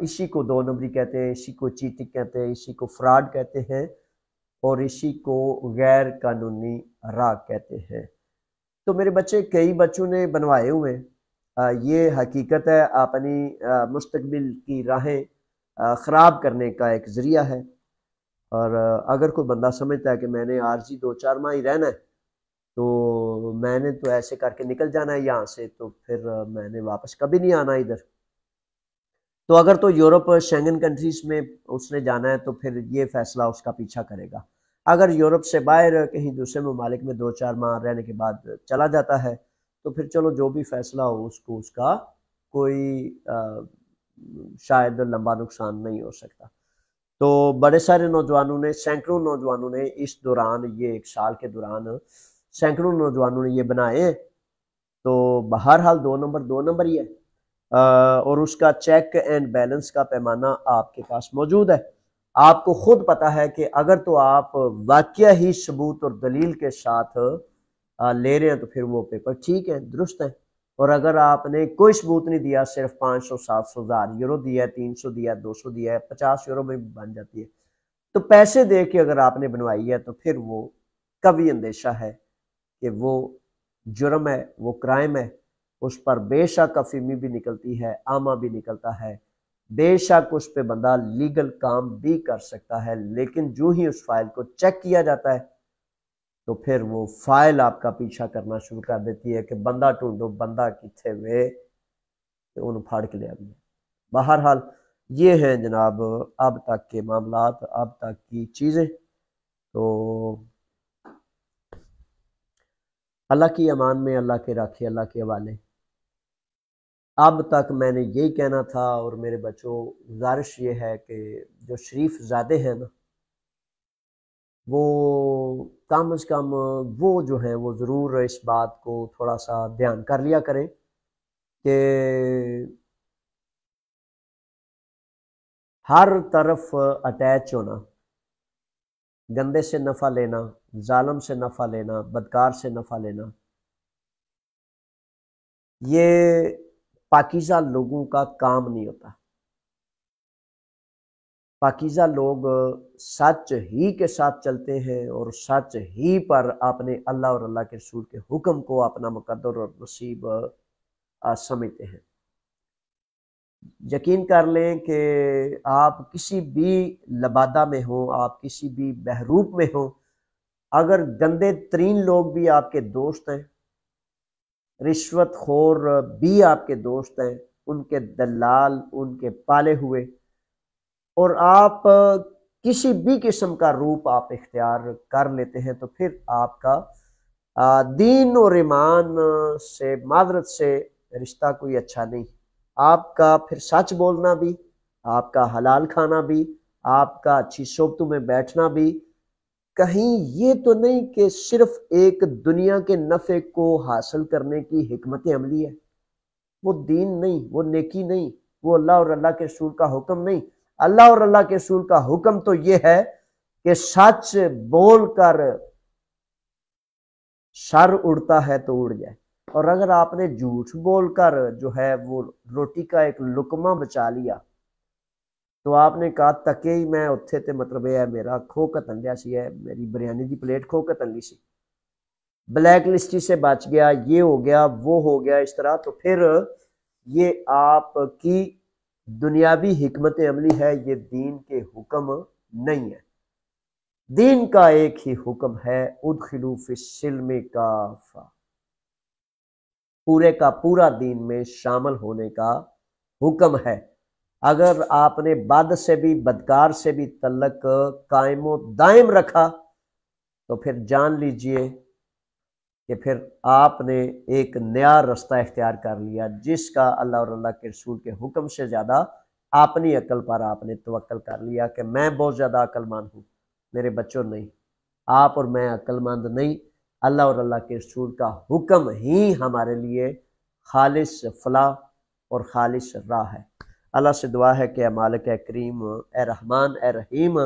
اسی کو 2 نمبری کہتے ہیں، اسی کو چیٹنگ کہتے ہیں، اسی کو فراڈ کہتے ہیں، اور اسی کو غیر قانونی راہ کہتے ہیں۔ تو میرے بچے، کئی بچوں نے بنوائے ہوئے، یہ حقیقت ہے، اپنی مستقبل کی راہیں خراب کرنے کا ایک ذریعہ ہے۔ اور اگر کوئی بندہ سمجھتا ہے کہ میں نے عارضی 2-4 ماہ ہی رہنا ہے، تو میں نے تو ایسے کر کے نکل جانا ہے یہاں سے، تو پھر میں نے واپس کبھی نہیں آنا ادھر۔ تو اگر تو یورپ شینگن کنٹریز میں اس نے جانا ہے تو پھر یہ فیصلہ اس کا پیچھا کرے گا۔ اگر یورپ سے باہر کہیں دوسرے ممالک میں 2-4 ماہ رہنے کے بعد چلا جاتا ہے تو پھر چلو جو بھی فیصلہ ہو اس کا کوئی شاید لمبا نقصان نہیں ہو سکتا۔ تو بڑے سارے نوجوانوں نے، سینکڑوں نوجوانوں نے اس دوران، یہ 1 سال کے دوران سینکڑوں نوجوانوں نے یہ بنائے ہیں۔ تو بہرحال 2 نمبر ہی ہے، اور اس کا چیک اینڈ بیلنس کا پیمانہ آپ کے پاس موجود ہے۔ آپ کو خود پتا ہے کہ اگر تو آپ واقعہ ہی ثبوت اور دلیل کے ساتھ لے رہے ہیں تو پھر وہ پیپر ٹھیک ہے، درست ہے۔ اور اگر آپ نے کوئی ثبوت نہیں دیا، صرف 500 700 1000 یورو دیا ہے، 300 دیا ہے، 200 دیا ہے، 50 یورو میں بن جاتی ہے، تو پیسے دے کے اگر آپ نے بنوائی ہے تو پھر وہ کبھی اندیشہ ہے کہ وہ جرم ہے، وہ کرائم ہے، اس پر بے شک افیمی بھی نکلتی ہے، آمہ بھی نکلتا ہے، بے شک اس پہ بندہ لیگل کام بھی کر سکتا ہے، لیکن جو ہی اس فائل کو چیک کیا جاتا ہے تو پھر وہ فائل آپ کا پیچھا کرنا شروع کر دیتی ہے کہ بندہ ٹونڈو، بندہ کتھے وے کہ انہوں پھاڑ کے لیا بھی ہے۔ بہرحال یہ ہیں جناب اب تک کے معاملات، اب تک کی چیزیں۔ تو اللہ کی امان میں، اللہ کے راکھے، اللہ کے حوالے۔ اب تک میں نے یہی کہنا تھا، اور میرے بچوں گزارش یہ ہے کہ جو شریف زادے ہیں نا، وہ کم از کم وہ جو ہیں وہ ضرور اس بات کو تھوڑا سا دھیان کر لیا کریں کہ ہر طرف اٹیچ ہونا، گندے سے نفع لینا، ظالم سے نفع لینا، بدکار سے نفع لینا، یہ پاکیزہ لوگوں کا کام نہیں ہوتا۔ پاکیزہ لوگ سچ ہی کے ساتھ چلتے ہیں اور سچ ہی پر اپنے اللہ اور اللہ کے رسول کے حکم کو اپنا مقدر اور نصیب سمجھتے ہیں۔ یقین کر لیں کہ آپ کسی بھی لبادہ میں ہوں، آپ کسی بھی بحروب میں ہوں، اگر گندے ترین لوگ بھی آپ کے دوست ہیں، رشوت خور بھی آپ کے دوست ہیں، ان کے دلال، ان کے پالے ہوئے، اور آپ کسی بھی قسم کا روپ آپ اختیار کر لیتے ہیں، تو پھر آپ کا دین اور ایمان سے، معذرت سے رشتہ کوئی اچھا نہیں۔ آپ کا پھر سچ بولنا بھی، آپ کا حلال کھانا بھی، آپ کا اچھی صحبتوں میں بیٹھنا بھی، کہیں یہ تو نہیں کہ صرف ایک دنیا کے نفع کو حاصل کرنے کی حکمت عملی ہے۔ وہ دین نہیں، وہ نیکی نہیں، وہ اللہ اور اللہ کے رسول کا حکم نہیں۔ اللہ اور اللہ کے رسول کا حکم تو یہ ہے کہ سچ بول کر شر اڑتا ہے تو اڑ جائے، اور اگر آپ نے جھوٹ بول کر جو ہے وہ روٹی کا ایک لقمہ بچا لیا تو آپ نے کہا تکے ہی میں اتھے تے، مطلب یہ ہے میرا کھو کتنگیا سی ہے، میری بریانی دی پلیٹ کھو کتنگی سی، بلیک لسٹی سے بچ گیا، یہ ہو گیا، وہ ہو گیا، اس طرح، تو پھر یہ آپ کی دنیاوی حکمت عملی ہے، یہ دین کے حکم نہیں ہے۔ دین کا ایک ہی حکم ہے، ادخلوا فی السلم کافہ، پورے کا پورا دین میں شامل ہونے کا حکم ہے۔ اگر آپ نے بد سے بھی، بدکار سے بھی تعلق قائم و دائم رکھا تو پھر جان لیجئے کہ پھر آپ نے ایک نیا رستہ اختیار کر لیا، جس کا اللہ اور اللہ کے رسول کے حکم سے زیادہ اپنی عقل پر آپ نے توکل کر لیا کہ میں بہت زیادہ عقل مند ہوں۔ میرے بچوں، نہیں، آپ اور میں عقل مند نہیں، اللہ اور اللہ کے رسول کا حکم ہی ہمارے لیے خالص فلاح اور خالص راہ ہے۔ اللہ سے دعا ہے کہ اے مالک، اے کریم، اے رحمان، اے رحیم،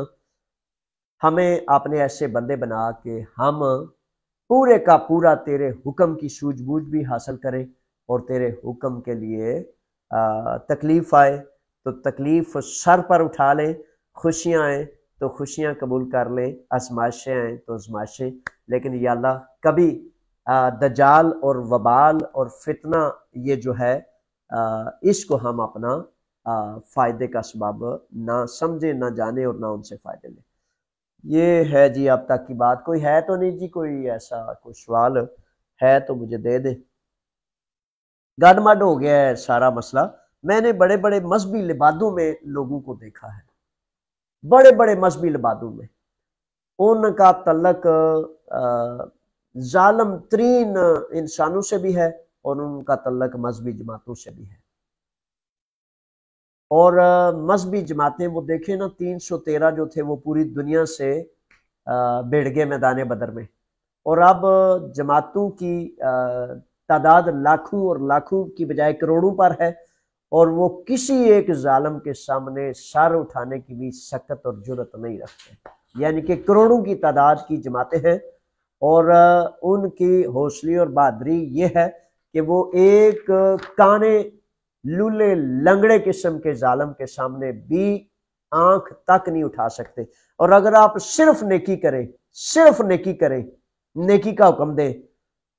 ہمیں اپنے ایسے بندے بنا کہ ہم پورے کا پورا تیرے حکم کی سوجھ بوجھ بھی حاصل کریں، اور تیرے حکم کے لیے تکلیف آئے، تو تکلیف سر پر اٹھا لیں، خوشیاں آئیں تو خوشیاں قبول کر لیں، آزمائشیں آئیں تو آزمائشیں، لیکن یا اللہ کبھی دجال اور وبال اور فتنہ یہ جو ہے اس کو ہم اپنا فائدے کا سبب نہ سمجھیں، نہ جانیں اور نہ ان سے فائدے لیں۔ یہ ہے جی اب تک کی بات۔ کوئی ہے تو نہیں جی، کوئی ایسا کوئی سوال ہے تو مجھے دے دے۔ گڈ مڈ ہو گیا ہے سارا مسئلہ۔ میں نے بڑے بڑے مذہبی لبادوں میں لوگوں کو دیکھا ہے، بڑے بڑے مذہبی لبادوں میں ان کا تعلق ظالم ترین انسانوں سے بھی ہے اور ان کا تعلق مذہبی جماعتوں سے بھی ہے۔ اور مذہبی جماعتیں وہ دیکھیں نا، 313 جو تھے وہ پوری دنیا سے بھیڑ گئے میدان بدر میں، اور اب جماعتوں کی تعداد لاکھوں اور لاکھوں کی بجائے کروڑوں پر ہے، اور وہ کسی ایک ظالم کے سامنے سر اٹھانے کی بھی سکت اور جرت نہیں رکھتے۔ یعنی کہ کروڑوں کی تعداد کی جماعتیں ہیں، اور ان کی حوصلے اور بہادری یہ ہے کہ وہ ایک کانے لولے لنگڑے قسم کے ظالم کے سامنے بھی آنکھ تک نہیں اٹھا سکتے۔ اور اگر آپ صرف نیکی کریں، صرف نیکی کریں، نیکی کا حکم دیں،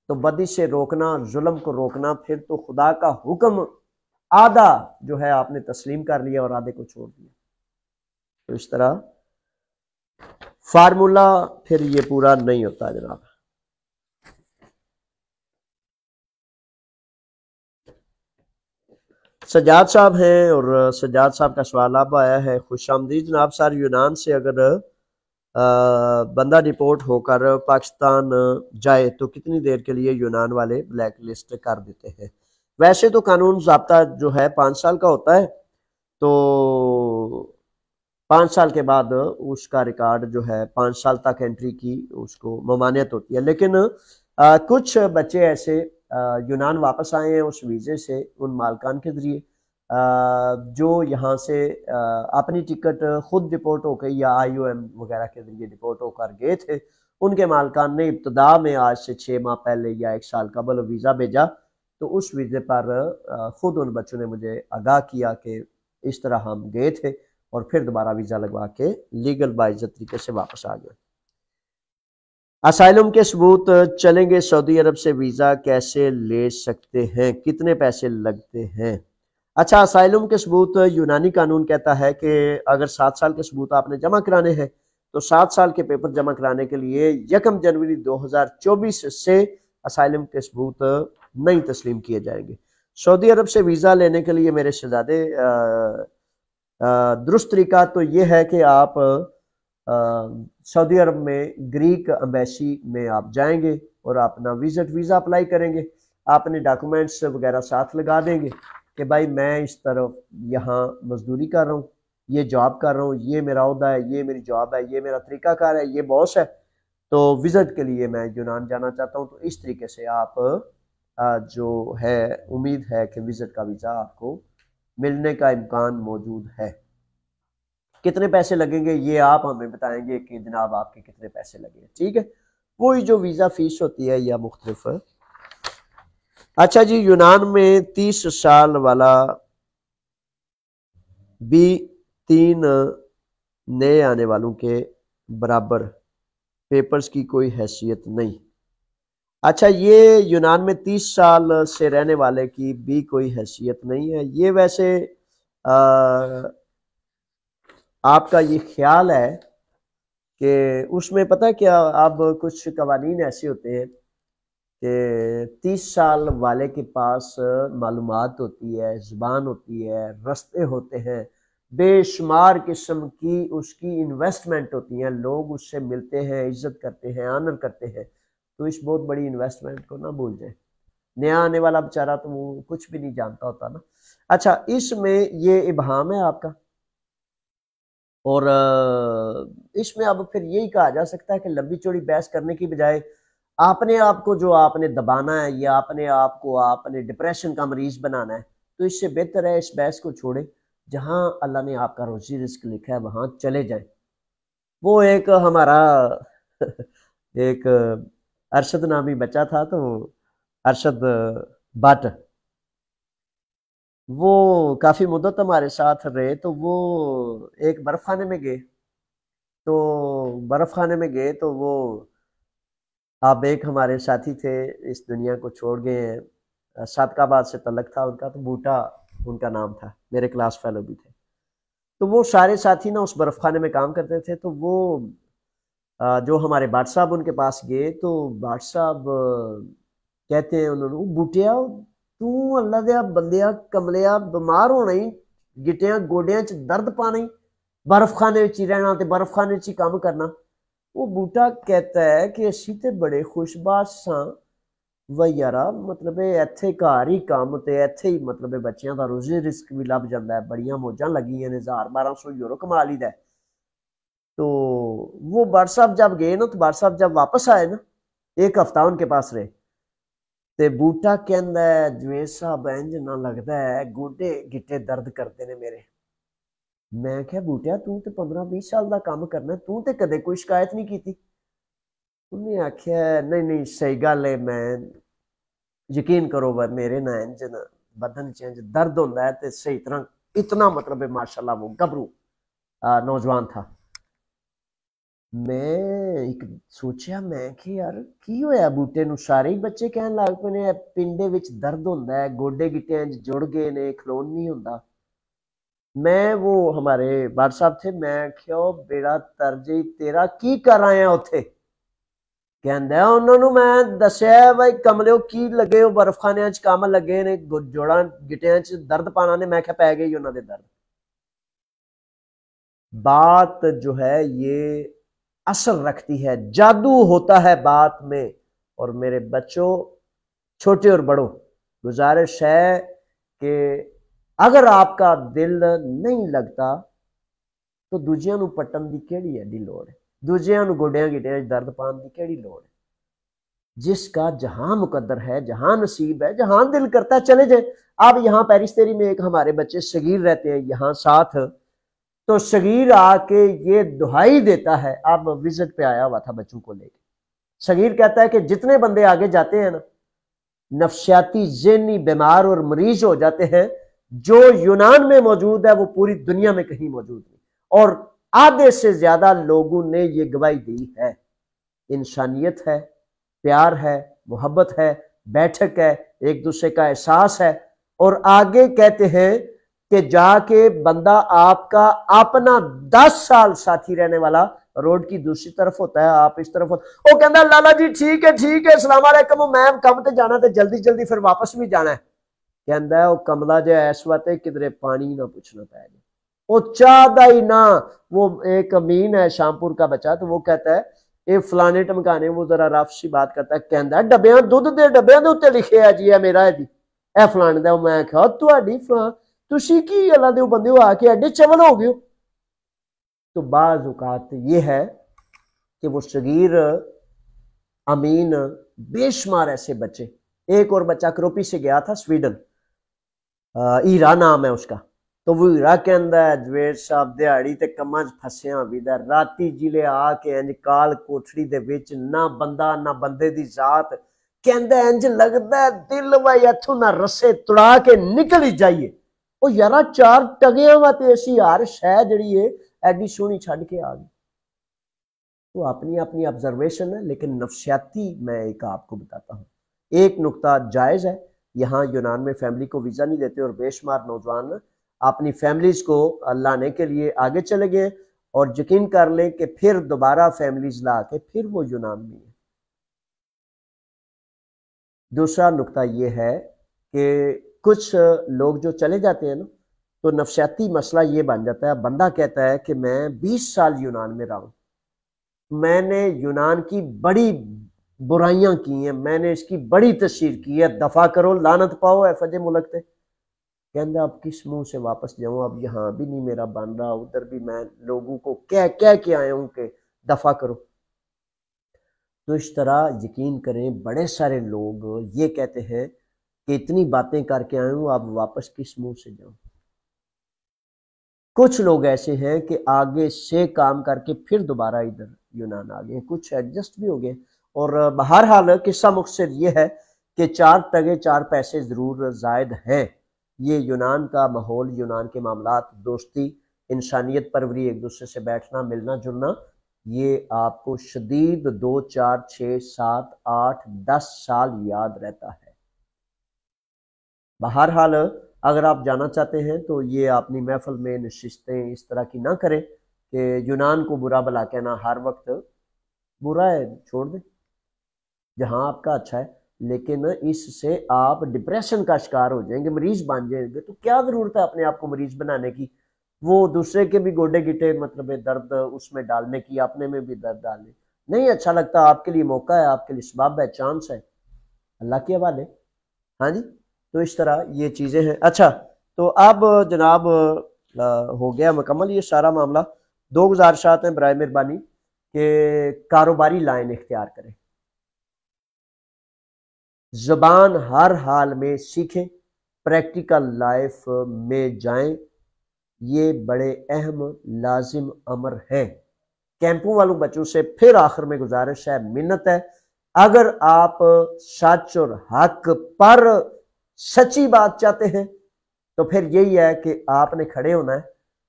تو بدی سے روکنا، ظلم کو روکنا، پھر تو خدا کا حکم آدھا جو ہے آپ نے تسلیم کر لیا اور آدھے کو چھوڑ دیا۔ تو اس طرح فارمولا پھر یہ پورا نہیں ہوتا جناب۔ سجاد صاحب ہیں، اور سجاد صاحب کا سوال اب آیا ہے۔ خوش آمدید جناب سر، یونان سے اگر بندہ ڈپورٹ ہو کر پاکستان جائے تو کتنی دیر کے لیے یونان والے بلیک لسٹ کر دیتے ہیں؟ ویسے تو قانون ضابطہ جو ہے 5 سال کا ہوتا ہے، تو 5 سال کے بعد اس کا ریکارڈ جو ہے 5 سال تک انٹری کی اس کو ممانعت ہوتی ہے۔ لیکن کچھ بچے ایسے یونان واپس آئے ہیں اس ویزے سے ان مالکان کے ذریعے جو یہاں سے اپنی ٹکٹ خود ڈپورٹ ہو کے یا آئی او ایم وغیرہ کے ذریعے ڈپورٹ ہو کر گئے تھے، ان کے مالکان نے ابتدا میں آج سے 6 ماہ پہلے یا 1 سال قبل ویزا بھیجا، تو اس ویزے پر خود ان بچوں نے مجھے آگاہ کیا کہ اس طرح ہم گئے تھے، اور پھر دوبارہ ویزا لگوا کے لیگل باعزت طریقے سے واپس آ گئے۔ اسائلم کے ثبوت چلیں گے سعودی عرب سے ویزا کیسے لے سکتے ہیں، کتنے پیسے لگتے ہیں؟ اچھا، اسائلم کے ثبوت یونانی قانون کہتا ہے کہ اگر 7 سال کے ثبوت آپ نے جمع کرانے ہیں تو 7 سال کے پیپر جمع کرانے کے لیے 1 جنوری 2024 سے اسائلم کے ثبوت نہیں تسلیم کیے جائیں گے۔ سعودی عرب سے ویزا لینے کے لیے میرے شہزادے درست طریقہ تو یہ ہے کہ آپ سعودی عرب میں گریک امبیسی میں آپ جائیں گے اور اپنا وزٹ ویزا اپلائی کریں گے، آپ نے ڈاکومنٹس وغیرہ ساتھ لگا دیں گے کہ بھائی میں اس طرف یہاں مزدوری کر رہا ہوں، یہ جاب کر رہا ہوں، یہ میرا عہدہ ہے، یہ میری جاب ہے، یہ میرا طریقہ کار ہے، یہ باس ہے، تو وزٹ کے لیے میں یونان جانا چاہتا ہوں۔ تو اس طریقے سے آپ جو ہے امید ہے کہ وزٹ کا ویزا آپ کو ملنے کا امکان موجود ہے۔ کتنے پیسے لگیں گے یہ آپ ہمیں بتائیں گے کہ جناب آپ کے کتنے پیسے لگیں گے، ٹھیک ہے؟ وہی جو ویزا فیس ہوتی ہے یا مختلف۔ اچھا جی، یونان میں 30 سال والا بھی 3 نئے آنے والوں کے برابر پیپرز کی کوئی حیثیت نہیں۔ اچھا، یہ یونان میں 30 سال سے رہنے والے کی بھی کوئی حیثیت نہیں ہے، یہ ویسے آپ کا یہ خیال ہے کہ اس میں پتہ کیا، اب کچھ قوانین ایسے ہوتے ہیں کہ 30 سال والے کے پاس معلومات ہوتی ہے، زبان ہوتی ہے، رستے ہوتے ہیں، بے شمار قسم کی اس کی انویسٹمنٹ ہوتی ہیں، لوگ اس سے ملتے ہیں، عزت کرتے ہیں، آنر کرتے ہیں، تو اس بہت بڑی انویسٹمنٹ کو نہ بھول جائیں۔ نیا آنے والا بیچارہ تو وہ کچھ بھی نہیں جانتا ہوتا نا۔ اچھا، اس میں یہ ابہام ہے آپ کا، اور اس میں اب پھر یہی کہا جا سکتا ہے کہ لمبی چوڑی بحث کرنے کی بجائے آپ نے آپ کو جو آپ نے دبانا ہے یا اپنے آپ کو آپ نے ڈپریشن کا مریض بنانا ہے، تو اس سے بہتر ہے اس بحث کو چھوڑے، جہاں اللہ نے آپ کا روزی رزق لکھا ہے وہاں چلے جائیں۔ وہ ایک ہمارا ایک ارشد نامی بچہ تھا، تو ارشد بٹ وہ کافی مدت ہمارے ساتھ رہے، تو وہ ایک برف خانے میں گئے، تو برف خانے میں گئے تو وہ اب ایک ہمارے ساتھی تھے، اس دنیا کو چھوڑ گئے ہیں، صادق آباد سے تعلق تھا ان کا، تو بوٹا ان کا نام تھا، میرے کلاس فیلو بھی تھے۔ تو وہ سارے ساتھی نا اس برف خانے میں کام کرتے تھے، تو وہ جو ہمارے بھٹ صاحب ان کے پاس گئے، تو بھٹ صاحب کہتے ہیں انہوں نے، بوٹیا تو اللہ دیا بندیا کملیا بیمار ہونا ہی، گٹیاں گوڈیاں چ درد پانا ہی، برف خانے وچ ہی رہنا تے برف خانے وچ ہی کام کرنا۔ وہ بوٹا کہتا ہے کہ اسی تے بڑے خوش باش ساں، وہ یارا مطلب ایتھے گھر ہی کام تے ایتھے ہی مطلب بچیاں دا روزی رزق بھی لب جاندا ہے، بڑیاں موجاں لگیاں نے، 1000-1200 یورو کما لیدا ہے۔ تو وہ بٹ صاحب جب گئے نا، تو بٹ صاحب جب واپس آئے نا، ایک ہفتہ ان کے پاس رہے، تے بوٹا کہندا ہے جوید صاحب انج نہ لگدا ہے گوڈے گٹے درد کرتے نے میرے۔ میں کہا بوٹیا تو تے 15-20 سال دا کام کرنا، تو تے کدے کوئی شکایت نہیں کیتی۔ انہیں آخیا نہیں نہیں صحیح گل ہے، میں یقین کرو میرے نہ انج بدن چ درد ہوندا ہے تے صحیح طرح اتنا مطلب ماشاءاللہ وہ گبرو نوجوان تھا۔ میں ایک سوچیا، میں کہ یار کی ہویا بوٹے نو، سارے ہی بچے کہن لگ پے نے پنڈے وچ درد ہوندا ہے، گوڈے گٹے انج جڑ گئے نے، کھلون نہیں ہوندا۔ میں وہ ہمارے بٹ صاحب تھے، میں کہیا بیڑا ترجی تیرا کی کر آئے ہیں اوتھے؟ کہندا انہوں نے میں دسیا بھائی کملیو کی لگے ہو برف خانے چ کام لگے نے، جوڑاں گٹیاں چ درد پانا نے، میں کہا پی گئی انہوں نے درد۔ بات جو ہے یہ اثر رکھتی ہے، جادو ہوتا ہے بات میں۔ اور میرے بچوں، چھوٹے اور بڑوں، گزارش ہے کہ اگر آپ کا دل نہیں لگتا تو دوجیاں نو پٹن دی کیڑی ایڈی لوڑ ہے، دوجیاں نو گوڈیاں گٹیاں درد پان دی کیڑی لوڑ ہے؟ جس کا جہاں مقدر ہے، جہاں نصیب ہے، جہاں دل کرتا ہے چلے جائے۔ اب یہاں پیرستری میں ایک ہمارے بچے صغیر رہتے ہیں یہاں ساتھ، تو صغیر آ کے یہ دہائی دیتا ہے، اب وزٹ پہ آیا ہوا تھا بچوں کو لے کے، صغیر کہتا ہے کہ جتنے بندے آگے جاتے ہیں نا نفسیاتی ذہنی بیمار اور مریض ہو جاتے ہیں، جو یونان میں موجود ہے وہ پوری دنیا میں کہیں موجود نہیں، اور آدھے سے زیادہ لوگوں نے یہ گواہی دی ہے۔ انسانیت ہے، پیار ہے، محبت ہے، بیٹھک ہے، ایک دوسرے کا احساس ہے۔ اور آگے کہتے ہیں کہ جا کے بندہ آپ کا اپنا 10 سال ساتھی رہنے والا روڈ کی دوسری طرف ہوتا ہے، آپ اس طرف ہوتا، وہ کہتا ہے لالا جی ٹھیک ہے السلام علیکم، میں کم تے جانا تے جلدی جلدی پھر واپس بھی جانا ہے۔ کہندا ہے وہ کملا جے اس وقت کدھر پانی نہ پوچھنا پے جائے، وہ چاہتا ہی نہ۔ وہ ایک امین ہے شامپور کا بچہ، تو وہ کہتا ہے اے فلانے ٹمکانے، وہ ذرا رف سی بات کرتا ہے، کہندا ہے ڈبیاں دودھ دے ڈبیاں دے اوتے لکھے ہے جی، اے میرا ہے جی، اے فلانے دا۔ میں کہا تہاڈی فلاں تسی کی اللہ دے بندے ہو آ کے ایڈے چول ہو گئے ہو؟ تو بعض اوقات یہ ہے کہ وہ صغیر امین، بے شمار ایسے بچے، ایک اور بچہ کروپی سے گیا تھا سویڈن، ہیرا نام ہے اس کا، تو وہ ہیرا کہندا ہے جوید صاحب دیہاڑی تے کماں چ پھسیاں ویدا، راتی جلے آ کے انج کال کوٹھڑی دے وچ نہ بندہ نہ بندے دی ذات، کہندا انج لگدا ہے دل وے اتھوں نہ رسے تڑا کے نکل ہی جائیے۔ او یارا 4 ٹگیاں وا تے اسی ہر شے جڑی ہے ایڈی سونی چھڈ کے آ گئی۔ تو اپنی اپنی آبزرویشن ہے، لیکن نفسیاتی میں ایک آپ کو بتاتا ہوں۔ ایک نقطہ جائز ہے، یہاں یونان میں فیملی کو ویزا نہیں دیتے، اور بے شمار نوجوان اپنی فیملیز کو لانے کے لیے آگے چلے گئے، اور یقین کر لیں کہ پھر دوبارہ فیملیز لا کے پھر وہ یونان میں ہے۔ دوسرا نقطہ یہ ہے کہ کچھ لوگ جو چلے جاتے ہیں نا، تو نفسیاتی مسئلہ یہ بن جاتا ہے، بندہ کہتا ہے کہ میں 20 سال یونان میں رہا ہوں، میں نے یونان کی بڑی برائیاں کی ہیں، میں نے اس کی بڑی تشہیر کی ہے، دفع کرو لعنت پاؤ اے فجے ملک تے۔ کہندا اب کس منہ سے واپس جاؤں، اب یہاں بھی نہیں میرا بن رہا، ادھر بھی میں لوگوں کو کہہ کے آیا ہوں کہ دفع کرو۔ تو اس طرح یقین کریں بڑے سارے لوگ یہ کہتے ہیں کہ اتنی باتیں کر کے آئے ہوں، اب واپس کس منہ سے جاؤں۔ کچھ لوگ ایسے ہیں کہ آگے سے کام کر کے پھر دوبارہ ادھر یونان آ گئے، کچھ ایڈجسٹ بھی ہو گئے، اور بہرحال قصہ مختصر یہ ہے کہ 4 ٹگے 4 پیسے ضرور زائد ہیں، یہ یونان کا ماحول، یونان کے معاملات، دوستی، انسانیت پروری، ایک دوسرے سے بیٹھنا ملنا جلنا، یہ آپ کو شدید 2 4 6 7 8 10 سال یاد رہتا ہے۔ بہرحال اگر آپ جانا چاہتے ہیں تو یہ اپنی محفل میں نشستیں اس طرح کی نہ کریں کہ یونان کو برا بلا کہنا ہر وقت برا ہے، چھوڑ دیں جہاں آپ کا اچھا ہے، لیکن اس سے آپ ڈپریشن کا شکار ہو جائیں گے، مریض بن جائیں گے۔ تو کیا ضرورت ہے اپنے آپ کو مریض بنانے کی؟ وہ دوسرے کے بھی گوڈے گٹے مطلب درد اس میں ڈالنے کی، اپنے میں بھی درد ڈالنے نہیں اچھا لگتا۔ آپ کے لیے موقع ہے، آپ کے لیے اسباب ہے، چانس ہے، اللہ کے حوالے۔ ہاں جی، تو اس طرح یہ چیزیں ہیں۔ اچھا، تو اب جناب ہو گیا مکمل یہ سارا معاملہ۔ 2 گزارشات ہیں برائے مہربانی کہ کاروباری لائن اختیار کریں، زبان ہر حال میں سیکھیں، پریکٹیکل لائف میں جائیں، یہ بڑے اہم لازم امر ہیں۔ کیمپوں والوں بچوں سے پھر آخر میں گزارش ہے، منت ہے، اگر آپ سچ اور حق پر سچی بات چاہتے ہیں تو پھر یہی ہے کہ آپ نے کھڑے ہونا ہے،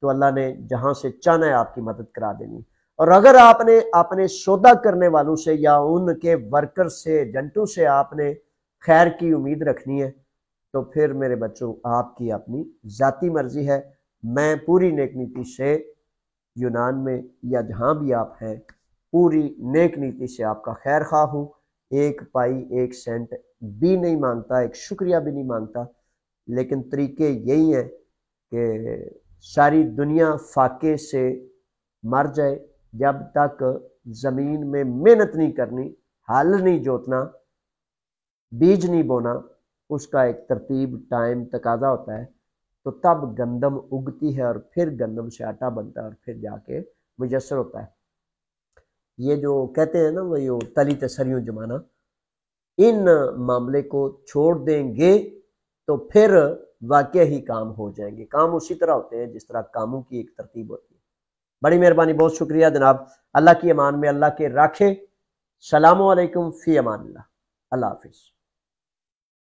تو اللہ نے جہاں سے چاہنا ہے آپ کی مدد کرا دینی۔ اور اگر آپ نے اپنے سودا کرنے والوں سے یا ان کے ورکر سے، ایجنٹوں سے آپ نے خیر کی امید رکھنی ہے تو پھر میرے بچوں آپ کی اپنی ذاتی مرضی ہے۔ میں پوری نیک نیتی سے یونان میں یا جہاں بھی آپ ہیں پوری نیک نیتی سے آپ کا خیر خواہ ہوں، 1 پائی 1 سینٹ بھی نہیں مانگتا، ایک شکریہ بھی نہیں مانگتا، لیکن طریقے یہی ہیں کہ ساری دنیا فاقے سے مر جائے جب تک زمین میں محنت نہیں کرنی، ہل نہیں جوتنا، بیج نہیں بونا، اس کا ایک ترتیب ٹائم تقاضا ہوتا ہے، تو تب گندم اگتی ہے اور پھر گندم سے آٹا بنتا ہے اور پھر جا کے میسر ہوتا ہے۔ یہ جو کہتے ہیں نا وہ یہ تلی تسریوں جمانا، ان معاملے کو چھوڑ دیں گے تو پھر واقع ہی کام ہو جائیں گے۔ کام اسی طرح ہوتے ہیں جس طرح کاموں کی ایک ترتیب ہوتی ہے۔ بڑی مہربانی، بہت شکریہ جناب، اللہ کی امان میں اللہ کے راکھے۔ السلام علیکم، فی امان اللہ، اللہ حافظ۔